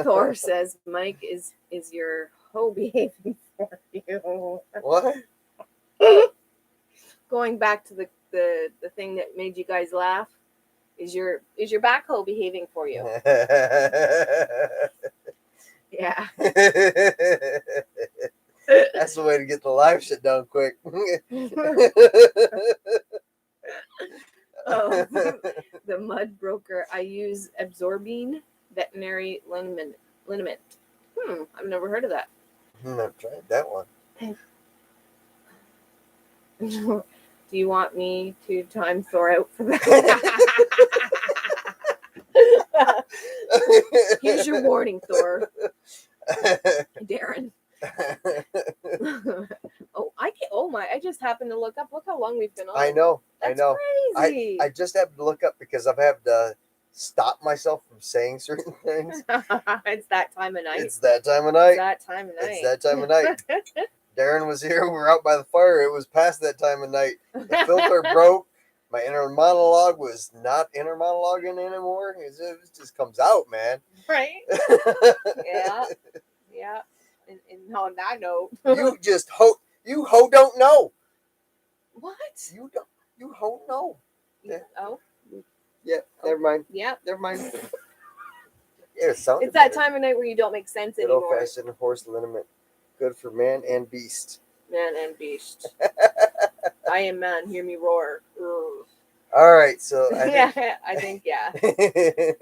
Thor says Mike is your hoe behaving for you. what? Going back to the thing that made you guys laugh, is your backhoe behaving for you? Yeah. That's the way to get the live shit done quick. Oh, the mud broker. I use absorbing veterinary liniment. I've never heard of that. I've tried that one. Do you want me to time Thor out for that? Here's your warning, Thor. Darren. I just happened to look up. Look how long we've been on. I know. That's I know. crazy. I just have to look up because I've had to stop myself from saying certain things. It's that time of night. It's that time of night. It's that time of night. It's that time of night. Darren was here. We were out by the fire. It was past that time of night. The filter broke. My inner monologue was not inner monologuing anymore. It just comes out, man. Right? Yeah. Yeah. And on that note, you just you don't know. What? You ho know. Yeah. Oh. Yeah. Never mind. Yeah. Never mind. Yeah, it's that time of night where you don't make sense Good anymore. old fashioned horse liniment. Good for man and beast. Man and beast. I am man. Hear me roar. Ugh. All right, so I think yeah.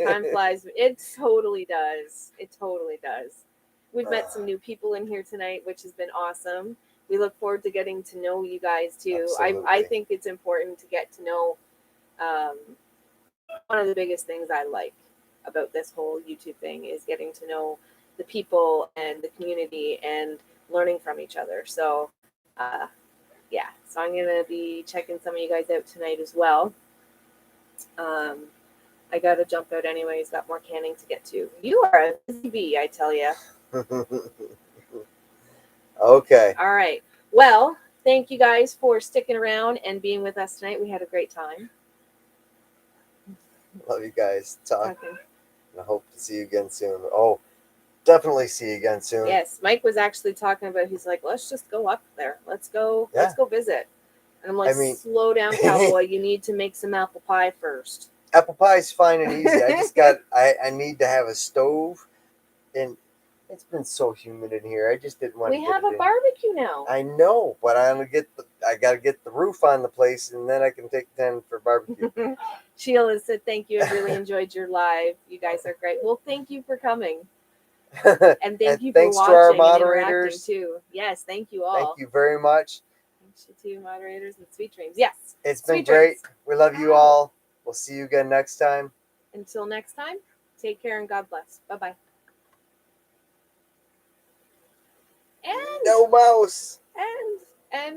Time flies. It totally does. It totally does. We've met some new people in here tonight, which has been awesome. We look forward to getting to know you guys too. I think it's important to get to know. One of the biggest things I like about this whole YouTube thing is getting to know the people and the community and learning from each other. So, yeah. So I'm gonna be checking some of you guys out tonight as well. I gotta jump out anyways. Got more canning to get to. You are a busy bee, I tell you. Okay. All right. Well, thank you guys for sticking around and being with us tonight. We had a great time. Love you guys. Talk. Okay. And I hope to see you again soon. Oh, definitely see you again soon. Yes, Mike was actually talking about. He's like, let's just go up there. Let's go. Yeah. Let's go visit. And I'm like, slow down, cowboy. You need to make some apple pie first. Apple pie is fine and easy. I just I need to have a stove, and it's been so humid in here. I just didn't want to. We have a barbecue now. I know, but I gotta get the roof on the place, and then I can take 10 for barbecue. Sheila said, "Thank you. I really enjoyed your live. You guys are great." Well, thank you for coming, and thank you for watching to our moderators and too. Yes, thank you all. Thank you very much. Thanks to moderators and sweet dreams. Yes, it's been great. We love you all. We'll see you again next time. Until next time, take care and God bless. Bye-bye. And no mouse.